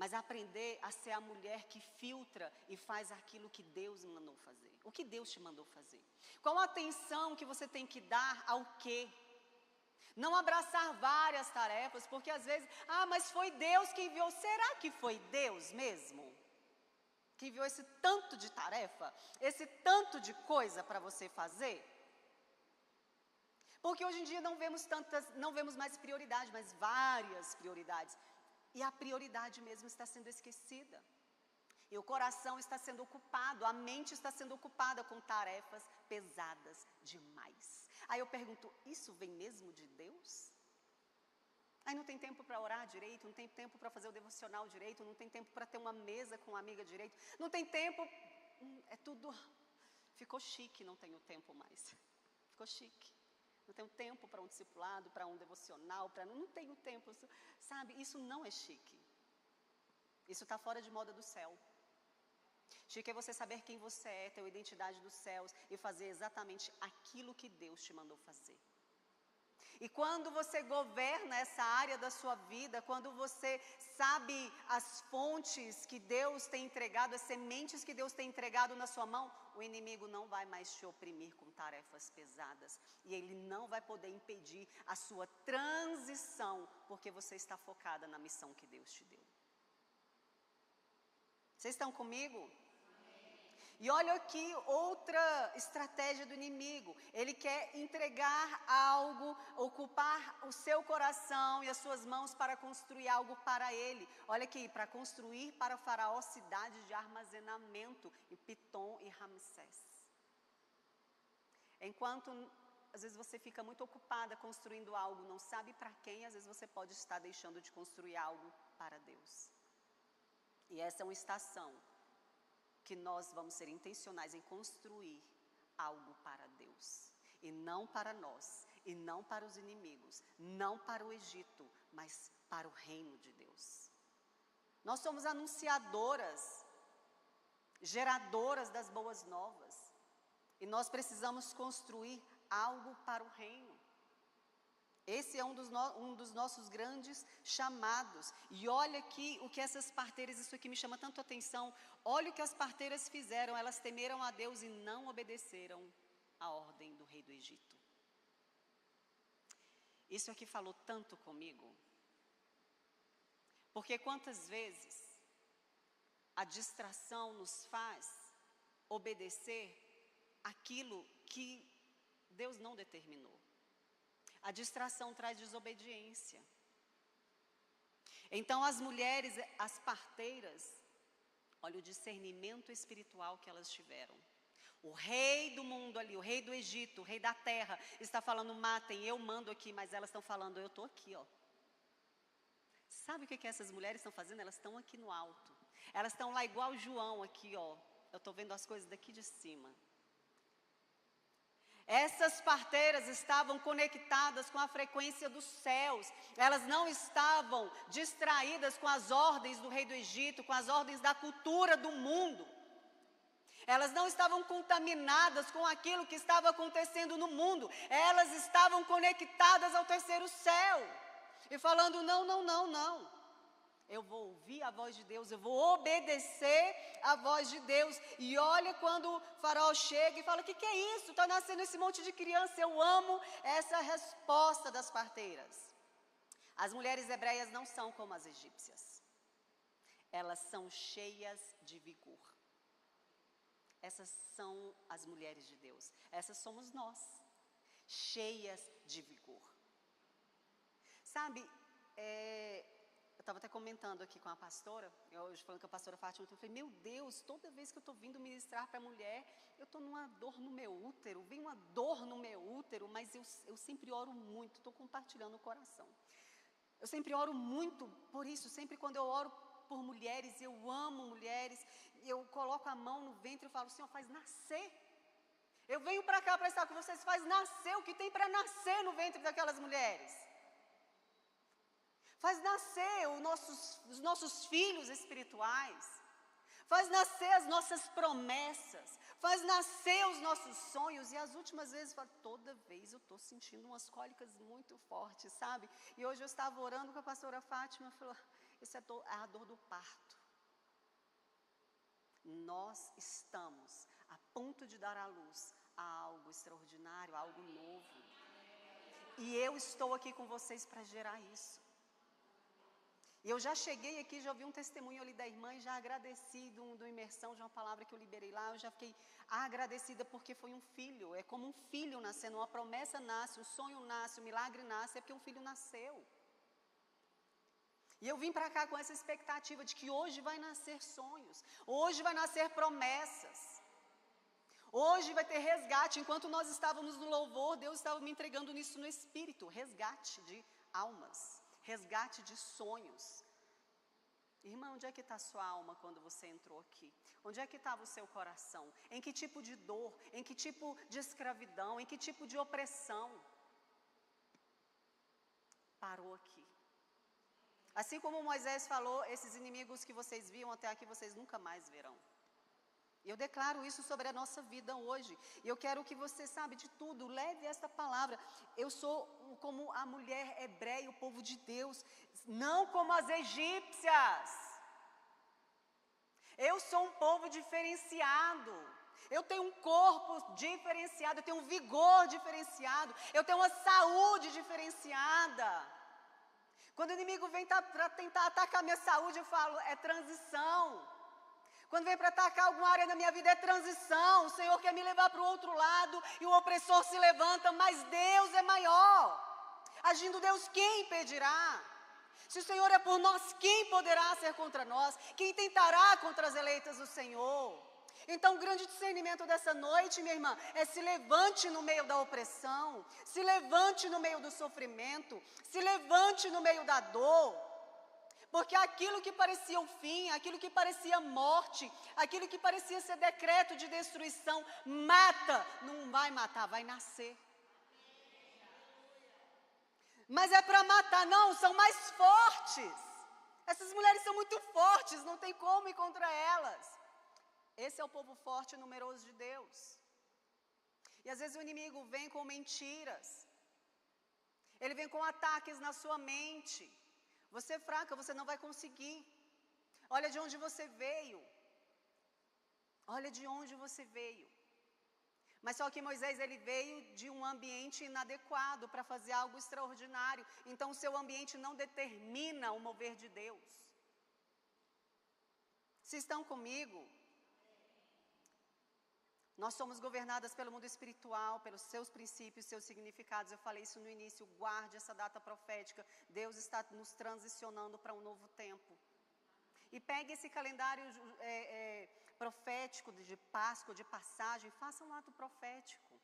Speaker 4: mas aprender a ser a mulher que filtra e faz aquilo que Deus mandou fazer. O que Deus te mandou fazer? Qual a atenção que você tem que dar ao quê? Não abraçar várias tarefas, porque às vezes, mas foi Deus que enviou. Será que foi Deus mesmo? Que enviou esse tanto de tarefa, esse tanto de coisa para você fazer? Porque hoje em dia não vemos mais prioridade, mas várias prioridades. E a prioridade mesmo está sendo esquecida. E o coração está sendo ocupado, a mente está sendo ocupada com tarefas pesadas demais. Aí eu pergunto, isso vem mesmo de Deus? Aí não tem tempo para orar direito, não tem tempo para fazer o devocional direito, não tem tempo para ter uma mesa com uma amiga direito, não tem tempo, é tudo, ficou chique, não tenho tempo mais. Ficou chique. Não tenho tempo para um discipulado, para um devocional, não tenho tempo, sabe? Isso não é chique. Isso está fora de moda do céu. Chique é você saber quem você é, ter a identidade dos céus e fazer exatamente aquilo que Deus te mandou fazer. E quando você governa essa área da sua vida, quando você sabe as fontes que Deus tem entregado, as sementes que Deus tem entregado na sua mão, o inimigo não vai mais te oprimir com tarefas pesadas. E ele não vai poder impedir a sua transição, porque você está focada na missão que Deus te deu. Vocês estão comigo? E olha aqui outra estratégia do inimigo. Ele quer entregar algo, ocupar o seu coração e as suas mãos para construir algo para ele. Olha aqui, para construir para o faraó cidades de armazenamento em Pitom e Ramsés. Enquanto às vezes você fica muito ocupada construindo algo, não sabe para quem, às vezes você pode estar deixando de construir algo para Deus. E essa é uma estação que nós vamos ser intencionais em construir algo para Deus. E não para nós, e não para os inimigos, não para o Egito, mas para o reino de Deus. Nós somos anunciadoras, geradoras das boas novas. E nós precisamos construir algo para o reino. Esse é um dos nossos grandes chamados. E olha aqui o que essas parteiras, isso aqui me chama tanto a atenção. Olha o que as parteiras fizeram, elas temeram a Deus e não obedeceram a ordem do rei do Egito. Isso aqui falou tanto comigo. Porque quantas vezes a distração nos faz obedecer aquilo que Deus não determinou. A distração traz desobediência. Então as mulheres, as parteiras, olha o discernimento espiritual que elas tiveram. O rei do mundo ali, o rei do Egito, o rei da terra, está falando, matem, eu mando aqui, mas elas estão falando, eu estou aqui, ó. Sabe o que essas mulheres estão fazendo? Elas estão aqui no alto. Elas estão lá igual João aqui, ó. Eu estou vendo as coisas daqui de cima. Essas parteiras estavam conectadas com a frequência dos céus. Elas não estavam distraídas com as ordens do rei do Egito, com as ordens da cultura do mundo. Elas não estavam contaminadas com aquilo que estava acontecendo no mundo. Elas estavam conectadas ao terceiro céu. E falando, não. Eu vou ouvir a voz de Deus, eu vou obedecer a voz de Deus. E olha quando o faraó chega e fala, o que é isso? Está nascendo esse monte de criança. Eu amo essa resposta das parteiras. As mulheres hebreias não são como as egípcias. Elas são cheias de vigor. Essas são as mulheres de Deus. Essas somos nós, cheias de vigor. Sabe, eu estava até comentando aqui com a pastora, hoje falando com a pastora Fátima, eu falei, meu Deus, toda vez que eu estou vindo ministrar para a mulher, eu estou numa dor no meu útero, vem uma dor no meu útero, mas eu sempre oro muito, estou compartilhando o coração. Eu sempre oro muito por isso, sempre quando eu oro por mulheres, eu amo mulheres, eu coloco a mão no ventre e falo, Senhor, faz nascer. Eu venho para cá para estar com vocês, faz nascer o que tem para nascer no ventre daquelas mulheres. Faz nascer os nossos filhos espirituais. Faz nascer as nossas promessas. Faz nascer os nossos sonhos. E as últimas vezes, toda vez eu estou sentindo umas cólicas muito fortes, sabe? E hoje eu estava orando com a pastora Fátima, falou, Isso é a dor do parto. Nós estamos a ponto de dar à luz a algo extraordinário, a algo novo. E eu estou aqui com vocês para gerar isso. E eu já cheguei aqui, já ouvi um testemunho ali da irmã e já agradeci do imersão, de uma palavra que eu liberei lá. Eu já fiquei agradecida porque foi um filho. É como um filho nascendo, uma promessa nasce, um sonho nasce, um milagre nasce, é porque um filho nasceu. E eu vim para cá com essa expectativa de que hoje vai nascer sonhos, hoje vai nascer promessas, hoje vai ter resgate. Enquanto nós estávamos no louvor, Deus estava me entregando nisso no Espírito, resgate de almas, resgate de sonhos. Irmã, onde é que está a sua alma quando você entrou aqui? Onde é que estava o seu coração? Em que tipo de dor? Em que tipo de escravidão? Em que tipo de opressão? Parou aqui. Assim como Moisés falou, esses inimigos que vocês viam até aqui, vocês nunca mais verão. E eu declaro isso sobre a nossa vida hoje. E eu quero que você, sabe, de tudo, leve esta palavra. Eu sou como a mulher hebreia, o povo de Deus, não como as egípcias. Eu sou um povo diferenciado. Eu tenho um corpo diferenciado, eu tenho um vigor diferenciado, eu tenho uma saúde diferenciada. Quando o inimigo vem para tentar atacar minha saúde, eu falo, é transição. Quando vem para atacar alguma área da minha vida, é transição. O Senhor quer me levar para o outro lado e o opressor se levanta, mas Deus é maior. Agindo Deus, quem impedirá? Se o Senhor é por nós, quem poderá ser contra nós? Quem tentará contra as eleitas do Senhor? Então, o grande discernimento dessa noite, minha irmã, é se levante no meio da opressão, se levante no meio do sofrimento, se levante no meio da dor, porque aquilo que parecia o fim, aquilo que parecia morte, aquilo que parecia ser decreto de destruição, mata, não vai matar, vai nascer. Mas é para matar, não, são mais fortes. Essas mulheres são muito fortes, não tem como ir contra elas. Esse é o povo forte e numeroso de Deus. E às vezes o inimigo vem com mentiras. Ele vem com ataques na sua mente. Você é fraca, você não vai conseguir. Olha de onde você veio. Olha de onde você veio. Mas só que Moisés, ele veio de um ambiente inadequado para fazer algo extraordinário. Então o seu ambiente não determina o mover de Deus. Se estão comigo? Nós somos governadas pelo mundo espiritual, pelos seus princípios, seus significados. Eu falei isso no início, guarde essa data profética. Deus está nos transicionando para um novo tempo. E pegue esse calendário profético de Páscoa, de passagem, faça um ato profético.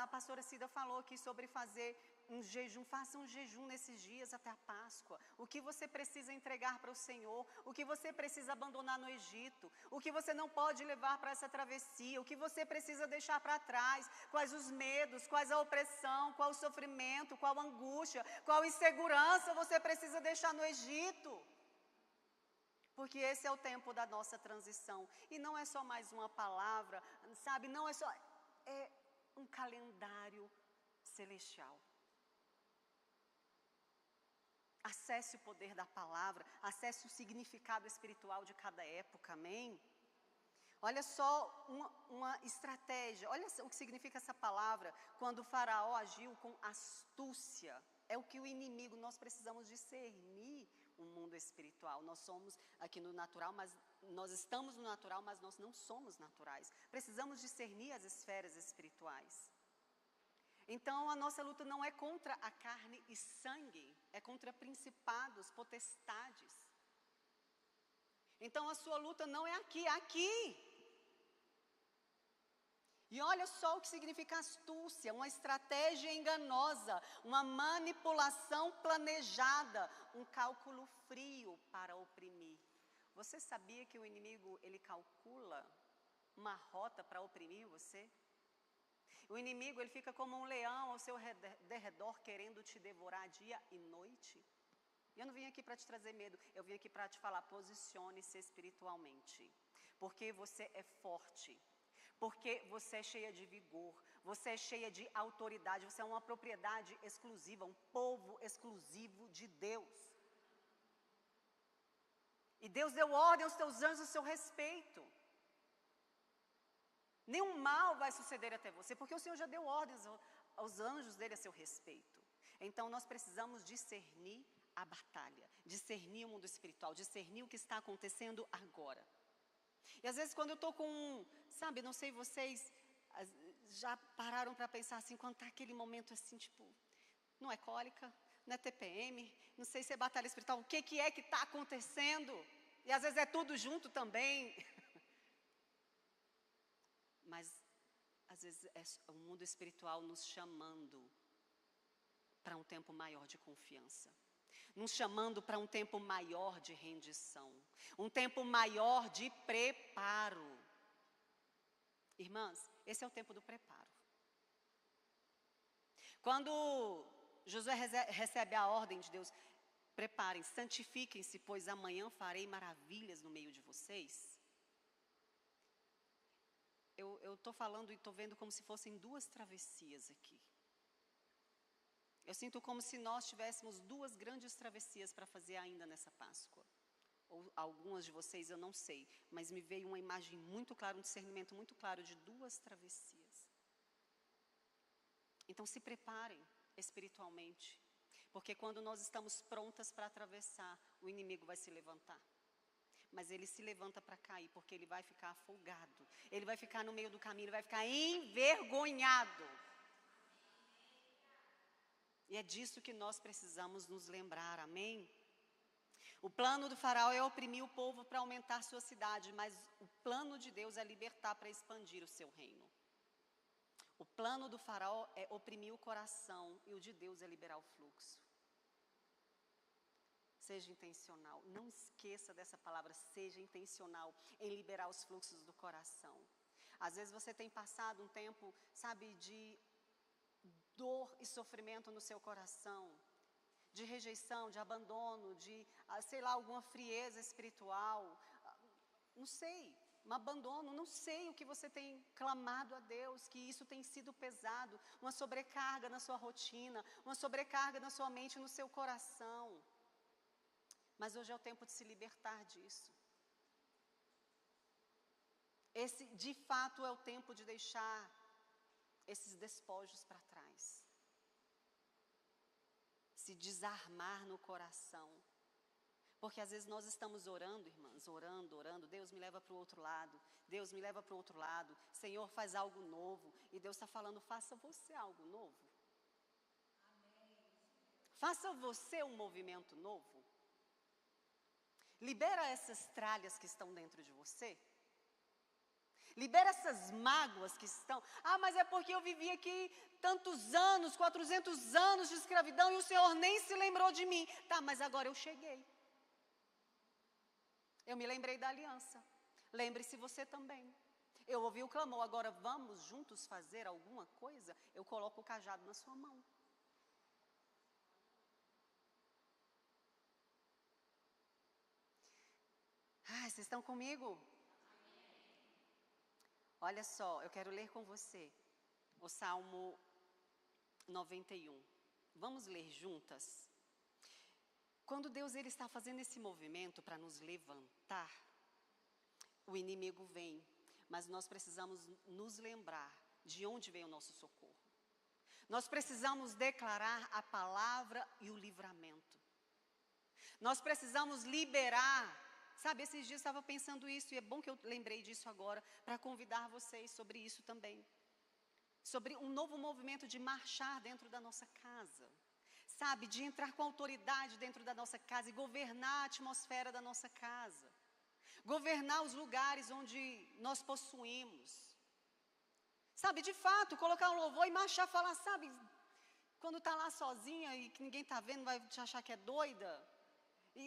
Speaker 4: A pastora Cida falou aqui sobre fazer um jejum, faça um jejum nesses dias até a Páscoa. O que você precisa entregar para o Senhor, o que você precisa abandonar no Egito, o que você não pode levar para essa travessia, o que você precisa deixar para trás, quais os medos, quais a opressão, qual o sofrimento, qual a angústia, qual a insegurança você precisa deixar no Egito. Porque esse é o tempo da nossa transição. E não é só mais uma palavra, sabe, não é só, é um calendário celestial. Acesse o poder da palavra, acesse o significado espiritual de cada época, amém? Olha só uma estratégia, olha o que significa essa palavra, quando o faraó agiu com astúcia. É o que o inimigo, nós precisamos discernir o mundo espiritual. Nós somos aqui no natural, mas nós estamos no natural, mas nós não somos naturais. Precisamos discernir as esferas espirituais. Então, a nossa luta não é contra a carne e sangue, é contra principados, potestades. Então, a sua luta não é aqui, é aqui. E olha só o que significa astúcia, uma estratégia enganosa, uma manipulação planejada, um cálculo frio para oprimir. Você sabia que o inimigo, ele calcula uma rota para oprimir você? O inimigo, ele fica como um leão ao seu derredor, querendo te devorar dia e noite. E eu não vim aqui para te trazer medo, eu vim aqui para te falar, posicione-se espiritualmente, porque você é forte, porque você é cheia de vigor, você é cheia de autoridade, você é uma propriedade exclusiva, um povo exclusivo de Deus. E Deus deu ordem aos teus anjos a seu respeito. Nenhum mal vai suceder até você, porque o Senhor já deu ordens aos anjos dele a seu respeito. Então nós precisamos discernir a batalha, discernir o mundo espiritual, discernir o que está acontecendo agora. E às vezes quando eu estou com, sabe, não sei vocês já pararam para pensar assim, quando está aquele momento assim, tipo, não é cólica, não é TPM, não sei se é batalha espiritual, o que é que está acontecendo? E às vezes é tudo junto também. Mas às vezes é o mundo espiritual nos chamando para um tempo maior de confiança, nos chamando para um tempo maior de rendição, um tempo maior de preparo. Irmãs, esse é o tempo do preparo. Quando Josué recebe a ordem de Deus, preparem, santifiquem-se, pois amanhã farei maravilhas no meio de vocês. Eu estou falando e estou vendo como se fossem duas travessias aqui. Eu sinto como se nós tivéssemos duas grandes travessias para fazer ainda nessa Páscoa. Ou algumas de vocês eu não sei, mas me veio uma imagem muito clara, um discernimento muito claro de duas travessias. Então se preparem espiritualmente, porque quando nós estamos prontas para atravessar, o inimigo vai se levantar. Mas ele se levanta para cair, porque ele vai ficar afogado, ele vai ficar no meio do caminho, ele vai ficar envergonhado. E é disso que nós precisamos nos lembrar, amém? O plano do faraó é oprimir o povo para aumentar sua cidade, mas o plano de Deus é libertar para expandir o seu reino. O plano do faraó é oprimir o coração e o de Deus é liberar o fluxo. Seja intencional, não esqueça dessa palavra, seja intencional em liberar os fluxos do coração. Às vezes você tem passado um tempo, sabe, de dor e sofrimento no seu coração, de rejeição, de abandono, de, sei lá, alguma frieza espiritual, não sei, um abandono, não sei o que você tem clamado a Deus, que isso tem sido pesado, uma sobrecarga na sua rotina, uma sobrecarga na sua mente, no seu coração. Mas hoje é o tempo de se libertar disso. Esse, de fato, é o tempo de deixar esses despojos para trás. Se desarmar no coração. Porque às vezes nós estamos orando, irmãs, orando, Deus me leva para o outro lado, Deus me leva para o outro lado, Senhor faz algo novo, e Deus está falando, faça você algo novo. Faça você um movimento novo. Libera essas tralhas que estão dentro de você. Libera essas mágoas que estão. Ah, mas é porque eu vivi aqui tantos anos, 400 anos de escravidão e o Senhor nem se lembrou de mim. Tá, mas agora eu cheguei. Eu me lembrei da aliança. Lembre-se você também. Eu ouvi o clamor, agora vamos juntos fazer alguma coisa? Eu coloco o cajado na sua mão. Ah, vocês estão comigo? Olha só, eu quero ler com você o Salmo 91. Vamos ler juntas? Quando Deus ele está fazendo esse movimento para nos levantar, o inimigo vem, mas nós precisamos nos lembrar de onde vem o nosso socorro. Nós precisamos declarar a palavra e o livramento. Nós precisamos liberar. Sabe, esses dias eu estava pensando isso, e é bom que eu lembrei disso agora, para convidar vocês sobre isso também. Sobre um novo movimento de marchar dentro da nossa casa. Sabe, de entrar com autoridade dentro da nossa casa e governar a atmosfera da nossa casa. Governar os lugares onde nós possuímos. Sabe, de fato, colocar um louvor e marchar, falar, sabe, quando está lá sozinha e que ninguém está vendo, vai te achar que é doida. E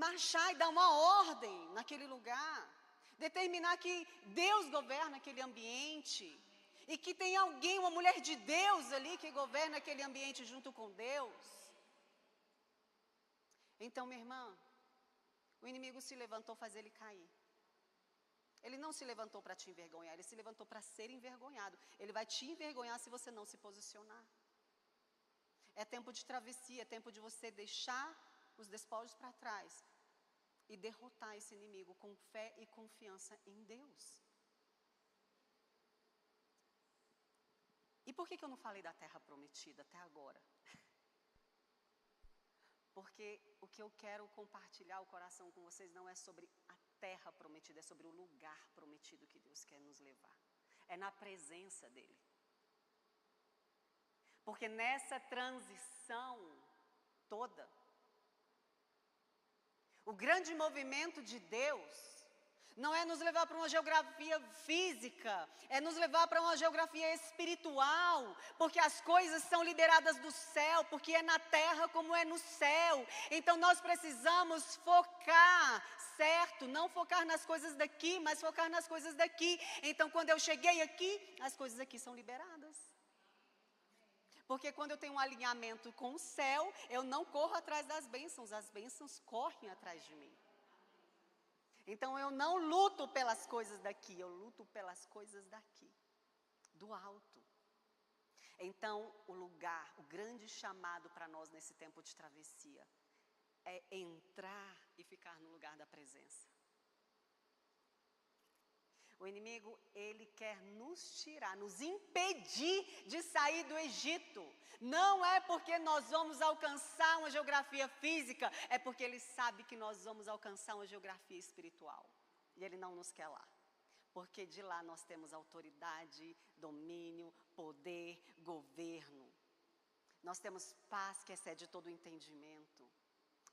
Speaker 4: marchar e dar uma ordem naquele lugar. Determinar que Deus governa aquele ambiente. E que tem alguém, uma mulher de Deus ali que governa aquele ambiente junto com Deus. Então, minha irmã, o inimigo se levantou, faz ele cair. Ele não se levantou para te envergonhar, ele se levantou para ser envergonhado. Ele vai te envergonhar se você não se posicionar. É tempo de travessia, é tempo de você deixar os despojos para trás e derrotar esse inimigo com fé e confiança em Deus. E por que eu não falei da terra prometida até agora? Porque o que eu quero compartilhar o coração com vocês não é sobre a terra prometida, é sobre o lugar prometido que Deus quer nos levar. É na presença dEle. Porque nessa transição toda, o grande movimento de Deus não é nos levar para uma geografia física, é nos levar para uma geografia espiritual, porque as coisas são liberadas do céu, porque é na terra como é no céu. Então nós precisamos focar, certo? Não focar nas coisas daqui, mas focar nas coisas daqui. Então quando eu cheguei aqui, as coisas aqui são liberadas. Porque quando eu tenho um alinhamento com o céu, eu não corro atrás das bênçãos, as bênçãos correm atrás de mim. Então eu não luto pelas coisas daqui, eu luto pelas coisas daqui, do alto. Então o lugar, o grande chamado para nós nesse tempo de travessia, é entrar e ficar no lugar da presença. O inimigo, ele quer nos tirar, nos impedir de sair do Egito. Não é porque nós vamos alcançar uma geografia física, é porque ele sabe que nós vamos alcançar uma geografia espiritual. E ele não nos quer lá. Porque de lá nós temos autoridade, domínio, poder, governo. Nós temos paz que excede todo o entendimento.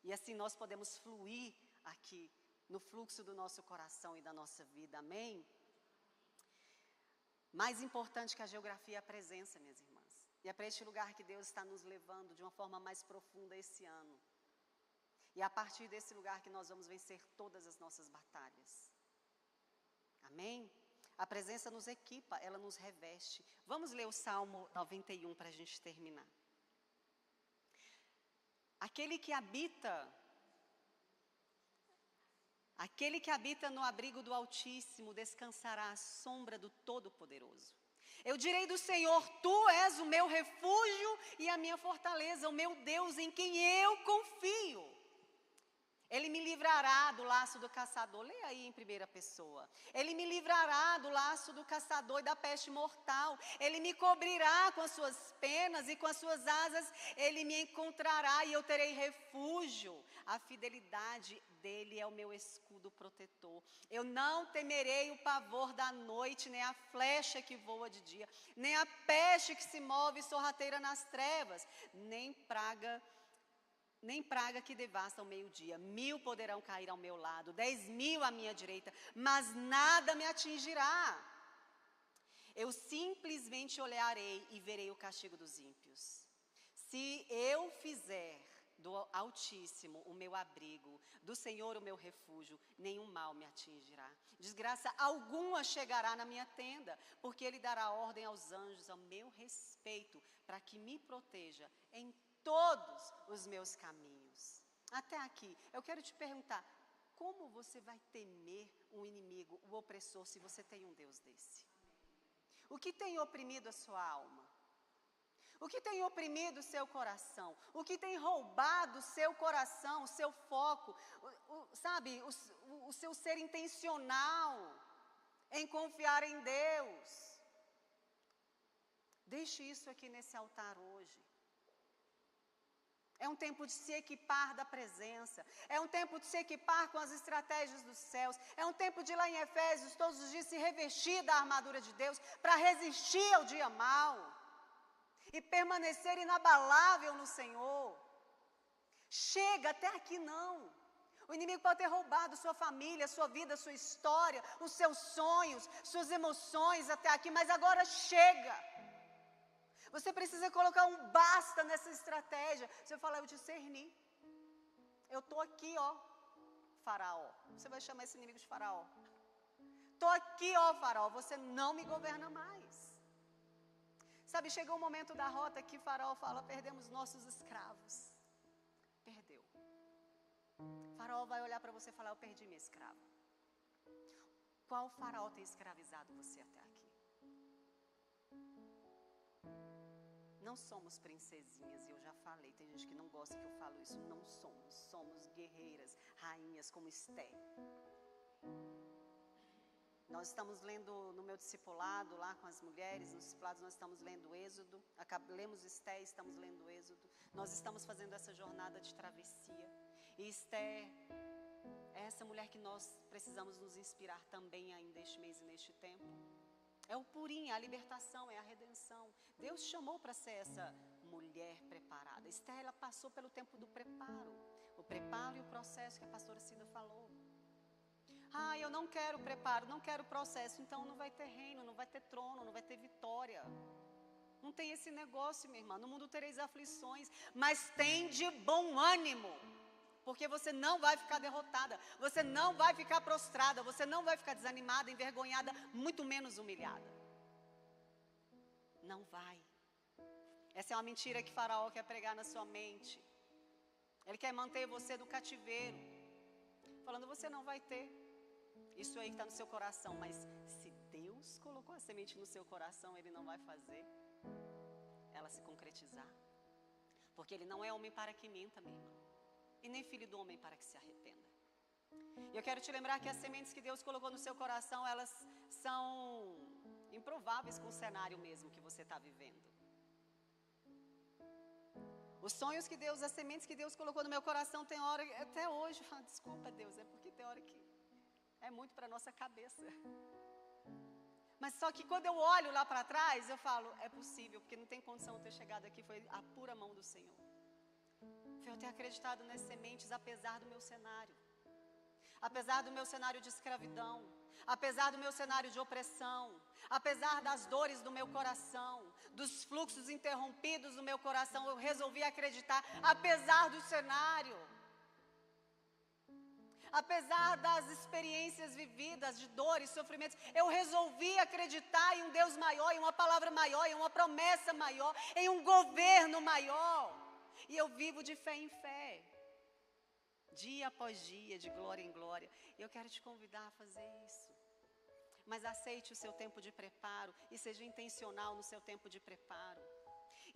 Speaker 4: E assim nós podemos fluir aqui no fluxo do nosso coração e da nossa vida, amém? Mais importante que a geografia é a presença, minhas irmãs. E é para este lugar que Deus está nos levando de uma forma mais profunda esse ano. E é a partir desse lugar que nós vamos vencer todas as nossas batalhas. Amém? A presença nos equipa, ela nos reveste. Vamos ler o Salmo 91 para a gente terminar. Aquele que habita no abrigo do Altíssimo descansará à sombra do Todo-Poderoso. Eu direi do Senhor, Tu és o meu refúgio e a minha fortaleza, o meu Deus em quem eu confio. Ele me livrará do laço do caçador. Leia aí em primeira pessoa. Ele me livrará do laço do caçador e da peste mortal. Ele me cobrirá com as suas penas e com as suas asas ele me encontrará e eu terei refúgio. A fidelidade dele é o meu escudo protetor. Eu não temerei o pavor da noite, nem a flecha que voa de dia, nem a peste que se move sorrateira nas trevas, nem praga que devasta ao meio-dia. 1000 poderão cair ao meu lado, 10.000 à minha direita, mas nada me atingirá. Eu simplesmente olharei e verei o castigo dos ímpios. Se eu fizer do Altíssimo o meu abrigo, do Senhor o meu refúgio, nenhum mal me atingirá. Desgraça alguma chegará na minha tenda, porque Ele dará ordem aos anjos ao meu respeito, para que me proteja em todos os meus caminhos. Até aqui, eu quero te perguntar, como você vai temer um inimigo, o opressor, se você tem um Deus desse? O que tem oprimido a sua alma? O que tem oprimido o seu coração? O que tem roubado o seu coração, o seu foco, o seu ser intencional em confiar em Deus? Deixe isso aqui nesse altar hoje. É um tempo de se equipar da presença. É um tempo de se equipar com as estratégias dos céus. É um tempo de ir lá em Efésios todos os dias se revestir da armadura de Deus para resistir ao dia mau e permanecer inabalável no Senhor. Chega, até aqui não. O inimigo pode ter roubado sua família, sua vida, sua história, os seus sonhos, suas emoções até aqui, mas agora chega. Você precisa colocar um basta nessa estratégia. Você fala, eu discerni. Eu estou aqui, ó, Faraó. Você vai chamar esse inimigo de Faraó. Estou aqui, ó, Faraó, você não me governa mais. Sabe, chegou o momento da rota que Faraó fala, perdemos nossos escravos. Perdeu. Faraó vai olhar para você e falar, eu perdi minha escrava. Qual faraó tem escravizado você até aqui? Não somos princesinhas, e eu já falei, tem gente que não gosta que eu falo isso, não somos. Somos guerreiras, rainhas como Esté. Nós estamos lendo no meu discipulado, lá com as mulheres, nos discipulados nós estamos lendo Êxodo, lemos Esté, estamos lendo Êxodo. Nós estamos fazendo essa jornada de travessia. E Esté é essa mulher que nós precisamos nos inspirar também ainda este mês e neste tempo. É o Purim, é a libertação, é a redenção. Deus chamou para ser essa mulher preparada. Esté, ela passou pelo tempo do preparo. O preparo e o processo que a pastora Cida falou. Ah, eu não quero preparo, não quero processo. Então não vai ter reino, não vai ter trono, não vai ter vitória. Não tem esse negócio, minha irmã. No mundo tereis aflições, mas tem de bom ânimo. Porque você não vai ficar derrotada, você não vai ficar prostrada, você não vai ficar desanimada, envergonhada, muito menos humilhada. Não vai. Essa é uma mentira que Faraó quer pregar na sua mente. Ele quer manter você no cativeiro, falando, você não vai ter. Isso aí que está no seu coração, mas se Deus colocou a semente no seu coração, Ele não vai fazer ela se concretizar. Porque Ele não é homem para que minta, minha irmã. E nem filho do homem para que se arrependa. E eu quero te lembrar que as sementes que Deus colocou no seu coração, elas são improváveis com o cenário mesmo que você está vivendo. Os sonhos que Deus, as sementes que Deus colocou no meu coração, tem hora, até hoje, eu falo, desculpa Deus, é porque tem hora que é muito para a nossa cabeça. Mas só que quando eu olho lá para trás, eu falo, é possível, porque não tem condição de ter chegado aqui, foi a pura mão do Senhor. Foi eu ter acreditado nas sementes, apesar do meu cenário. Apesar do meu cenário de escravidão, apesar do meu cenário de opressão, apesar das dores do meu coração, dos fluxos interrompidos do meu coração, eu resolvi acreditar, apesar do cenário. Apesar das experiências vividas, de dores, sofrimentos, eu resolvi acreditar em um Deus maior, em uma palavra maior, em uma promessa maior, em um governo maior. E eu vivo de fé em fé, dia após dia, de glória em glória. Eu quero te convidar a fazer isso. Mas aceite o seu tempo de preparo e seja intencional no seu tempo de preparo.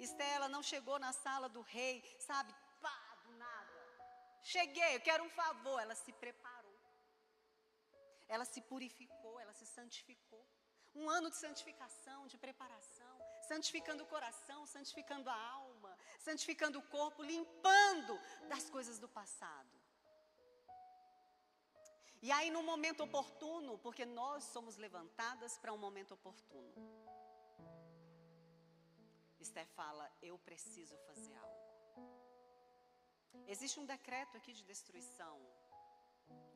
Speaker 4: Estela não chegou na sala do rei, sabe, pá, do nada. Cheguei, eu quero um favor. Ela se preparou. Ela se purificou, ela se santificou. Um ano de santificação, de preparação, santificando o coração, santificando a alma, santificando o corpo, limpando das coisas do passado. E aí no momento oportuno, porque nós somos levantadas para um momento oportuno, Esté fala, eu preciso fazer algo. Existe um decreto aqui de destruição,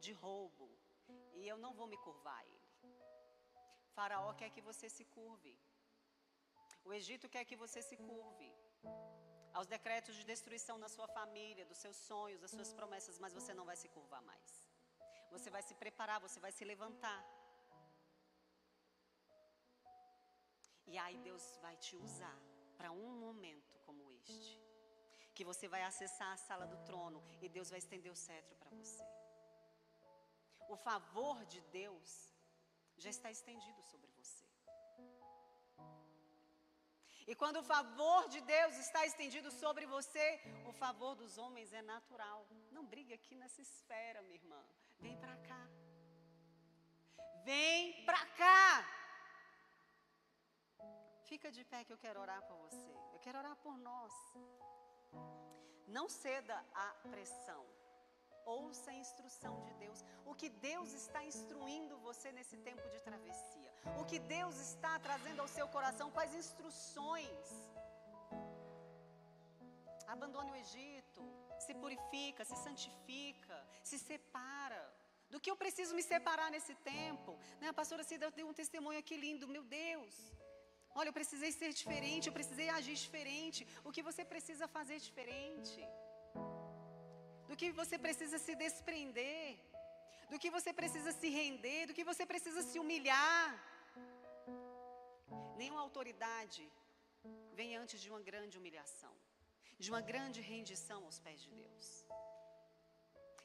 Speaker 4: de roubo, e eu não vou me curvar a ele. Faraó quer que você se curve. O Egito quer que você se curve aos decretos de destruição na sua família, dos seus sonhos, das suas promessas, mas você não vai se curvar mais. Você vai se preparar, você vai se levantar. E aí Deus vai te usar para um momento como este, que você vai acessar a sala do trono e Deus vai estender o cetro para você. O favor de Deus já está estendido sobre você. E quando o favor de Deus está estendido sobre você, o favor dos homens é natural. Não brigue aqui nessa esfera, minha irmã. Vem para cá. Vem para cá. Fica de pé que eu quero orar por você. Eu quero orar por nós. Não ceda à pressão. Ouça a instrução de Deus. O que Deus está instruindo você nesse tempo de travessia. O que Deus está trazendo ao seu coração. Quais instruções. Abandone o Egito. Se purifica, se santifica, se separa. Do que eu preciso me separar nesse tempo? Né? A pastora Cida deu um testemunho aqui lindo. Meu Deus. Olha, eu precisei ser diferente, eu precisei agir diferente. O que você precisa fazer diferente? Do que você precisa se desprender, do que você precisa se render, do que você precisa se humilhar. Nenhuma autoridade vem antes de uma grande humilhação, de uma grande rendição aos pés de Deus.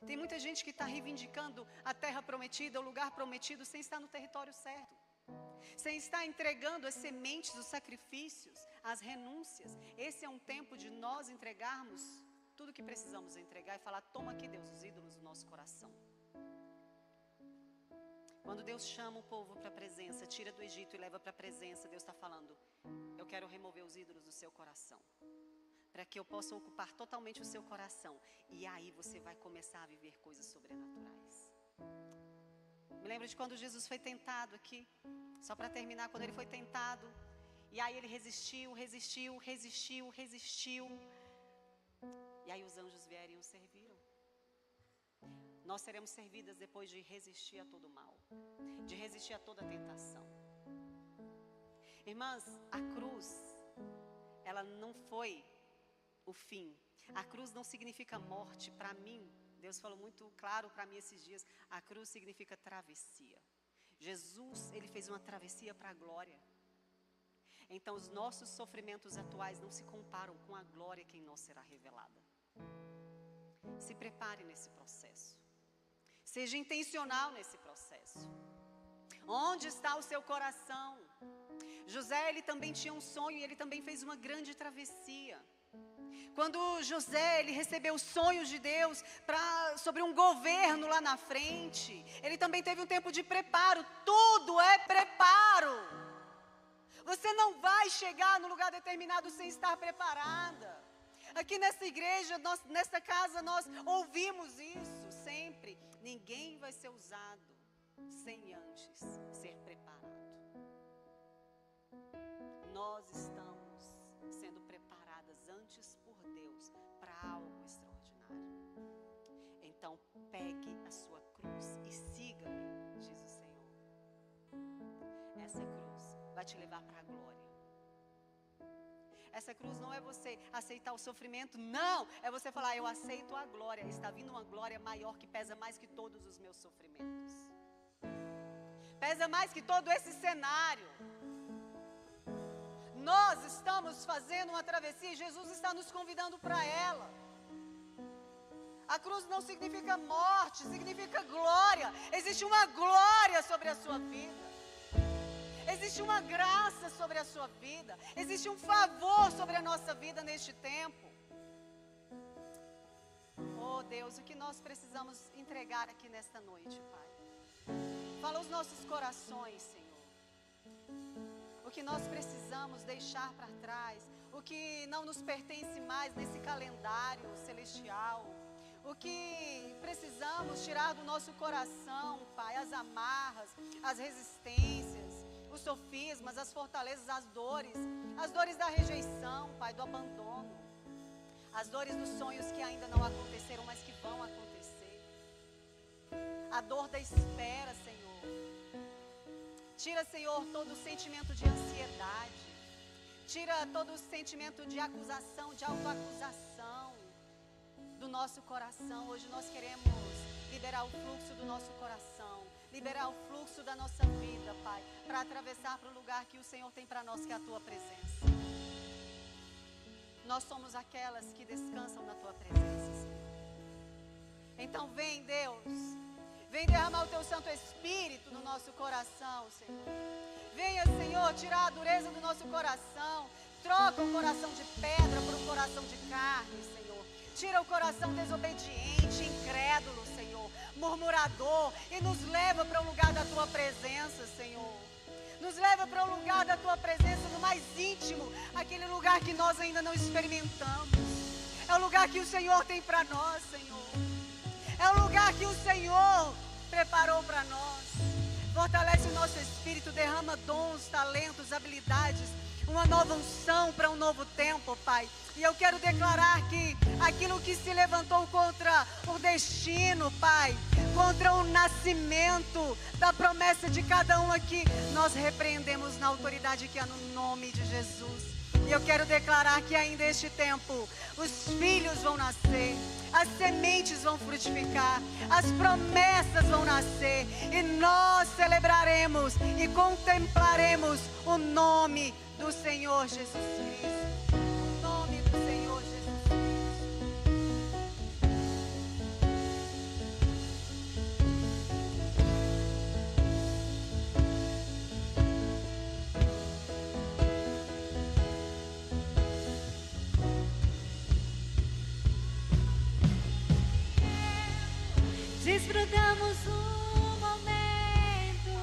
Speaker 4: Tem muita gente que está reivindicando a terra prometida, o lugar prometido, sem estar no território certo, sem estar entregando as sementes, os sacrifícios, as renúncias. Esse é um tempo de nós entregarmos tudo que precisamos entregar e falar: toma aqui, Deus, os ídolos do nosso coração. Quando Deus chama o povo para a presença, tira do Egito e leva para a presença, Deus está falando: eu quero remover os ídolos do seu coração, para que eu possa ocupar totalmente o seu coração. E aí você vai começar a viver coisas sobrenaturais. Me lembro de quando Jesus foi tentado aqui, só para terminar, quando ele foi tentado, e aí ele resistiu. E aí os anjos vieram e o serviram. Nós seremos servidas depois de resistir a todo mal, de resistir a toda tentação. Irmãs, a cruz, ela não foi o fim. A cruz não significa morte. Para mim, Deus falou muito claro para mim esses dias, a cruz significa travessia. Jesus, ele fez uma travessia para a glória. Então os nossos sofrimentos atuais não se comparam com a glória que em nós será revelada. Se prepare nesse processo. Seja intencional nesse processo. Onde está o seu coração? José, ele também tinha um sonho e ele também fez uma grande travessia. Quando José, ele recebeu os sonhos de Deus sobre um governo lá na frente, ele também teve um tempo de preparo. Tudo é preparo. Você não vai chegar no lugar determinado sem estar preparada. Aqui nessa igreja, nessa casa, nós ouvimos isso sempre. Ninguém vai ser usado sem antes ser preparado. Nós estamos sendo preparadas antes por Deus para algo extraordinário. Então pegue a sua cruz e siga-me, diz o Senhor. Essa cruz vai te levar para a glória. Essa cruz não é você aceitar o sofrimento, não, é você falar: eu aceito a glória. Está vindo uma glória maior que pesa mais que todos os meus sofrimentos, pesa mais que todo esse cenário. Nós estamos fazendo uma travessia e Jesus está nos convidando para ela. A cruz não significa morte, significa glória. Existe uma glória sobre a sua vida. Existe uma graça sobre a sua vida. Existe um favor sobre a nossa vida neste tempo. Oh Deus, o que nós precisamos entregar aqui nesta noite, Pai? Fala os nossos corações, Senhor. O que nós precisamos deixar para trás, o que não nos pertence mais nesse calendário celestial, o que precisamos tirar do nosso coração, Pai, as amarras, as resistências, os sofismas, as fortalezas, as dores da rejeição, Pai, do abandono, as dores dos sonhos que ainda não aconteceram, mas que vão acontecer, a dor da espera, Senhor. Tira, Senhor, todo o sentimento de ansiedade, tira todo o sentimento de acusação, de autoacusação do nosso coração. Hoje nós queremos liberar o fluxo do nosso coração, liberar o fluxo da nossa vida, Pai, para atravessar para o lugar que o Senhor tem para nós, que é a Tua presença. Nós somos aquelas que descansam na Tua presença, Senhor. Então vem, Deus, vem derramar o Teu Santo Espírito no nosso coração, Senhor. Venha, Senhor, tirar a dureza do nosso coração. Troca o coração de pedra por um coração de carne, Senhor. Tira o coração desobediente, incrédulo, Senhor, murmurador, e nos leva para o lugar da Tua presença, Senhor. Nos leva para o lugar da Tua presença, no mais íntimo, aquele lugar que nós ainda não experimentamos. É o lugar que o Senhor tem para nós, Senhor. É o lugar que o Senhor preparou para nós. Fortalece o nosso espírito, derrama dons, talentos, habilidades, uma nova unção para um novo tempo, Pai. E eu quero declarar que aquilo que se levantou contra o destino, Pai, contra o nascimento da promessa de cada um aqui, nós repreendemos na autoridade que há no nome de Jesus. E eu quero declarar que ainda este tempo, os filhos vão nascer, as sementes vão frutificar, as promessas vão nascer, e nós celebraremos e contemplaremos o nome do Senhor Jesus Cristo. O nome do Senhor Jesus
Speaker 3: Desfrutamos um momento.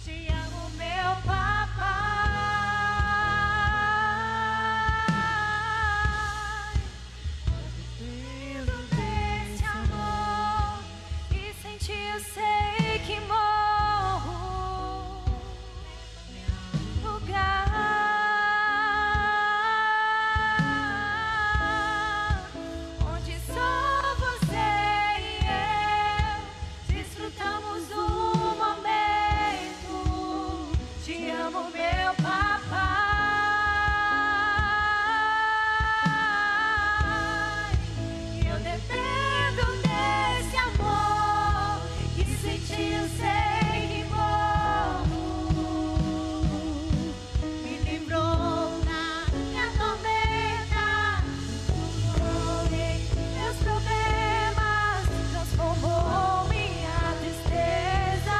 Speaker 3: Te amo, meu papai. Vivo desse amor e sem ti eu sei que morro. Lugar onde só você e eu desfrutamos um momento. Te amo, meu papai. Eu dependo desse amor e sem ti eu sei que morro. Me livrou na minha tormenta, mudou meus problemas, transformou minha tristeza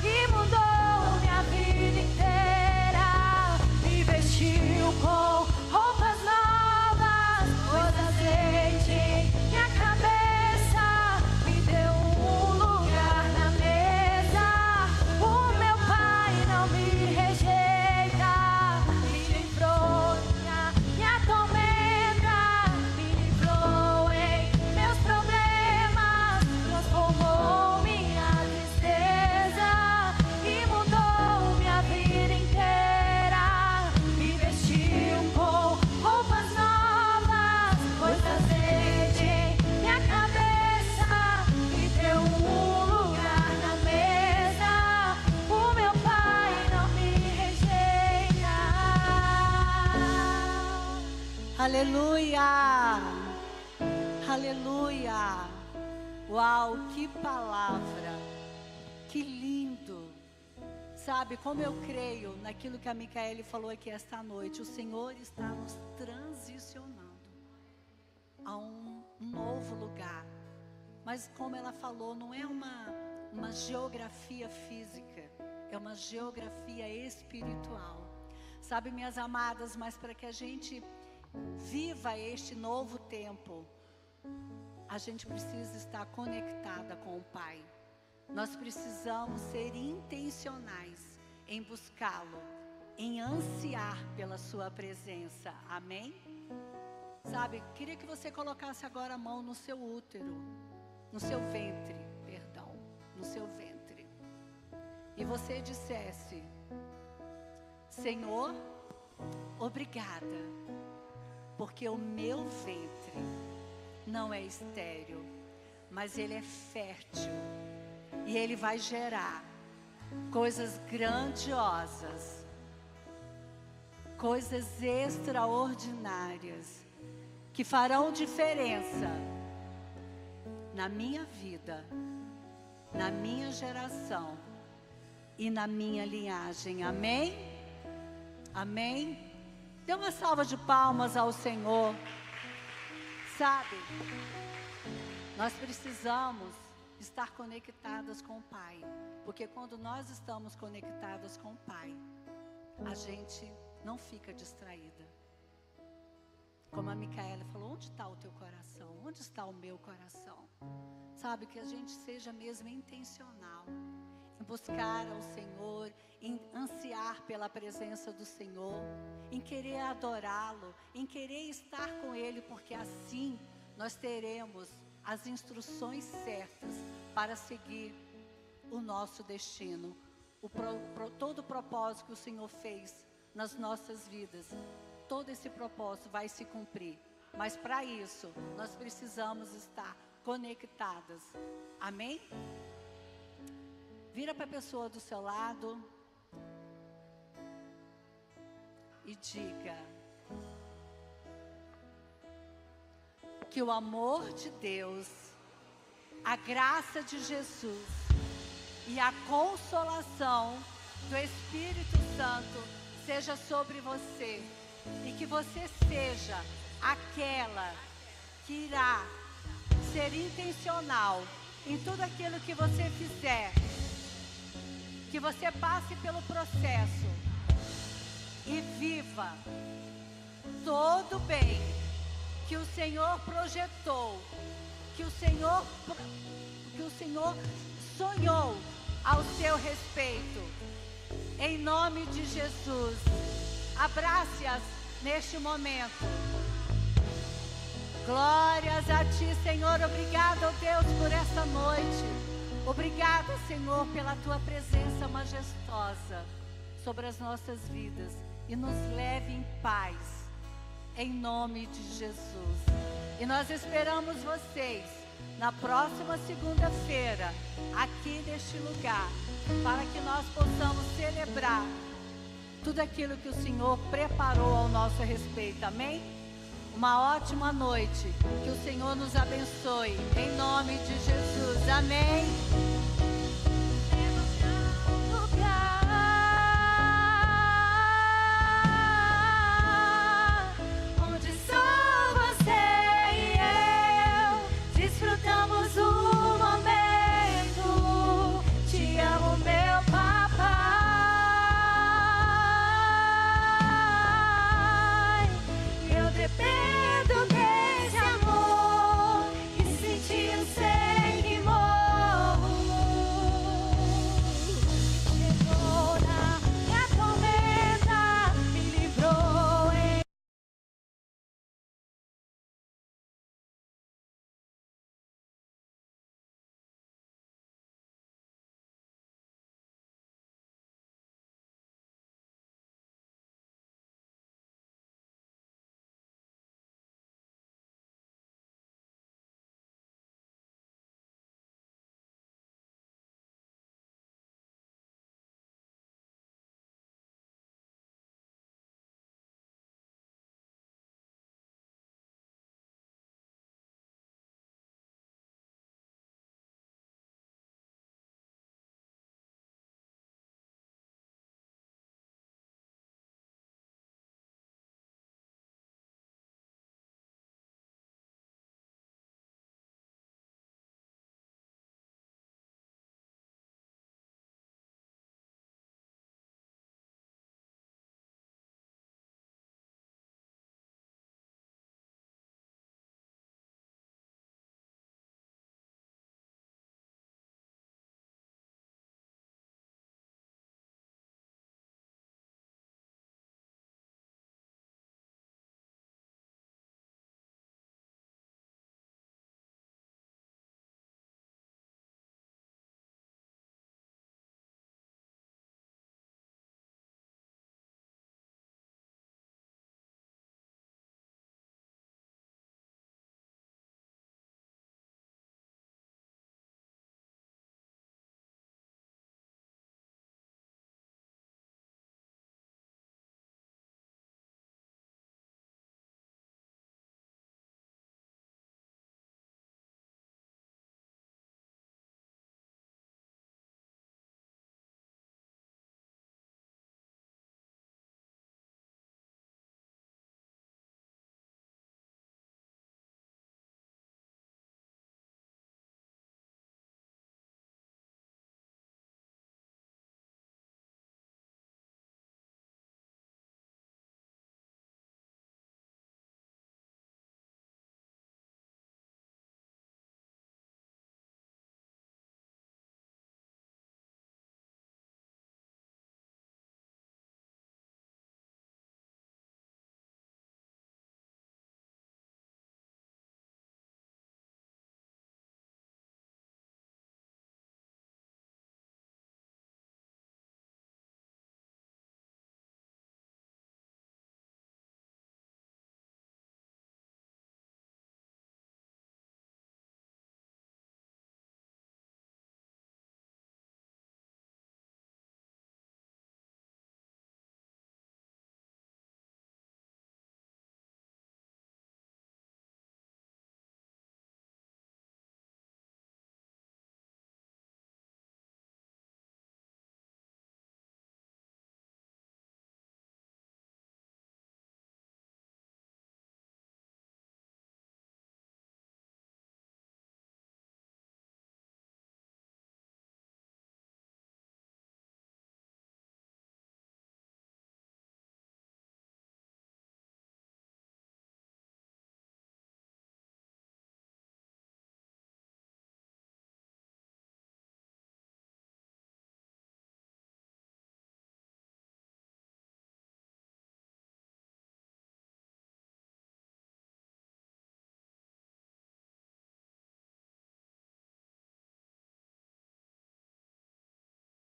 Speaker 3: e mudou minha vida inteira. Me vestiu com roupas novas, pôs azeite em minha cabeça, me deu um lugar na mesa. O meu pai não me rejeita, me livrou minha tormenta, me livrou em meus problemas, transformou minha tristeza e mudou minha vida inteira. Me vestiu com roupas novas, pôs azeite em minha cabeça, me deu um lugar na mesa. O meu pai não me rejeita.
Speaker 2: Aleluia! Aleluia! Uau, que palavra! Que lindo! Sabe, como eu creio naquilo que a Micaele falou aqui esta noite, o Senhor está nos transicionando a um novo lugar. Mas como ela falou, não é uma geografia física, é uma geografia espiritual. Sabe, minhas amadas, mas para que a gente viva este novo tempo, a gente precisa estar conectada com o Pai. Nós precisamos ser intencionais em buscá-lo, em ansiar pela sua presença. Amém? Sabe, queria que você colocasse agora a mão no seu útero, no seu ventre, perdão, no seu ventre. E você dissesse: Senhor, obrigada, porque o meu ventre não é estéril, mas ele é fértil. E ele vai gerar coisas grandiosas, coisas extraordinárias, que farão diferença na minha vida, na minha geração e na minha linhagem. Amém? Amém? Dê uma salva de palmas ao Senhor. Sabe, nós precisamos estar conectadas com o Pai, porque quando nós estamos conectadas com o Pai, a gente não fica distraída. Como a Micaela falou, onde está o teu coração? Onde está o meu coração? Sabe, que a gente seja mesmo intencional em buscar ao Senhor, em ansiar pela presença do Senhor, em querer adorá-lo, em querer estar com Ele, porque assim nós teremos as instruções certas para seguir o nosso destino, todo o propósito que o Senhor fez nas nossas vidas. Todo esse propósito vai se cumprir, mas para isso nós precisamos estar conectadas. Amém? Vira para a pessoa do seu lado e diga que o amor de Deus, a graça de Jesus e a consolação do Espírito Santo seja sobre você, e que você seja aquela que irá ser intencional em tudo aquilo que você fizer, que você passe pelo processo e viva todo o bem que o Senhor projetou, que o Senhor que o Senhor sonhou ao seu respeito. Em nome de Jesus, abrace-as neste momento. Glórias a Ti, Senhor. Obrigado, Deus, por esta noite. Obrigado, Senhor, pela Tua presença majestosa sobre as nossas vidas. E nos leve em paz, em nome de Jesus. E nós esperamos vocês na próxima segunda-feira, aqui neste lugar, para que nós possamos celebrar tudo aquilo que o Senhor preparou ao nosso respeito. Amém? Uma ótima noite. Que o Senhor nos abençoe. Em nome de Jesus. Amém.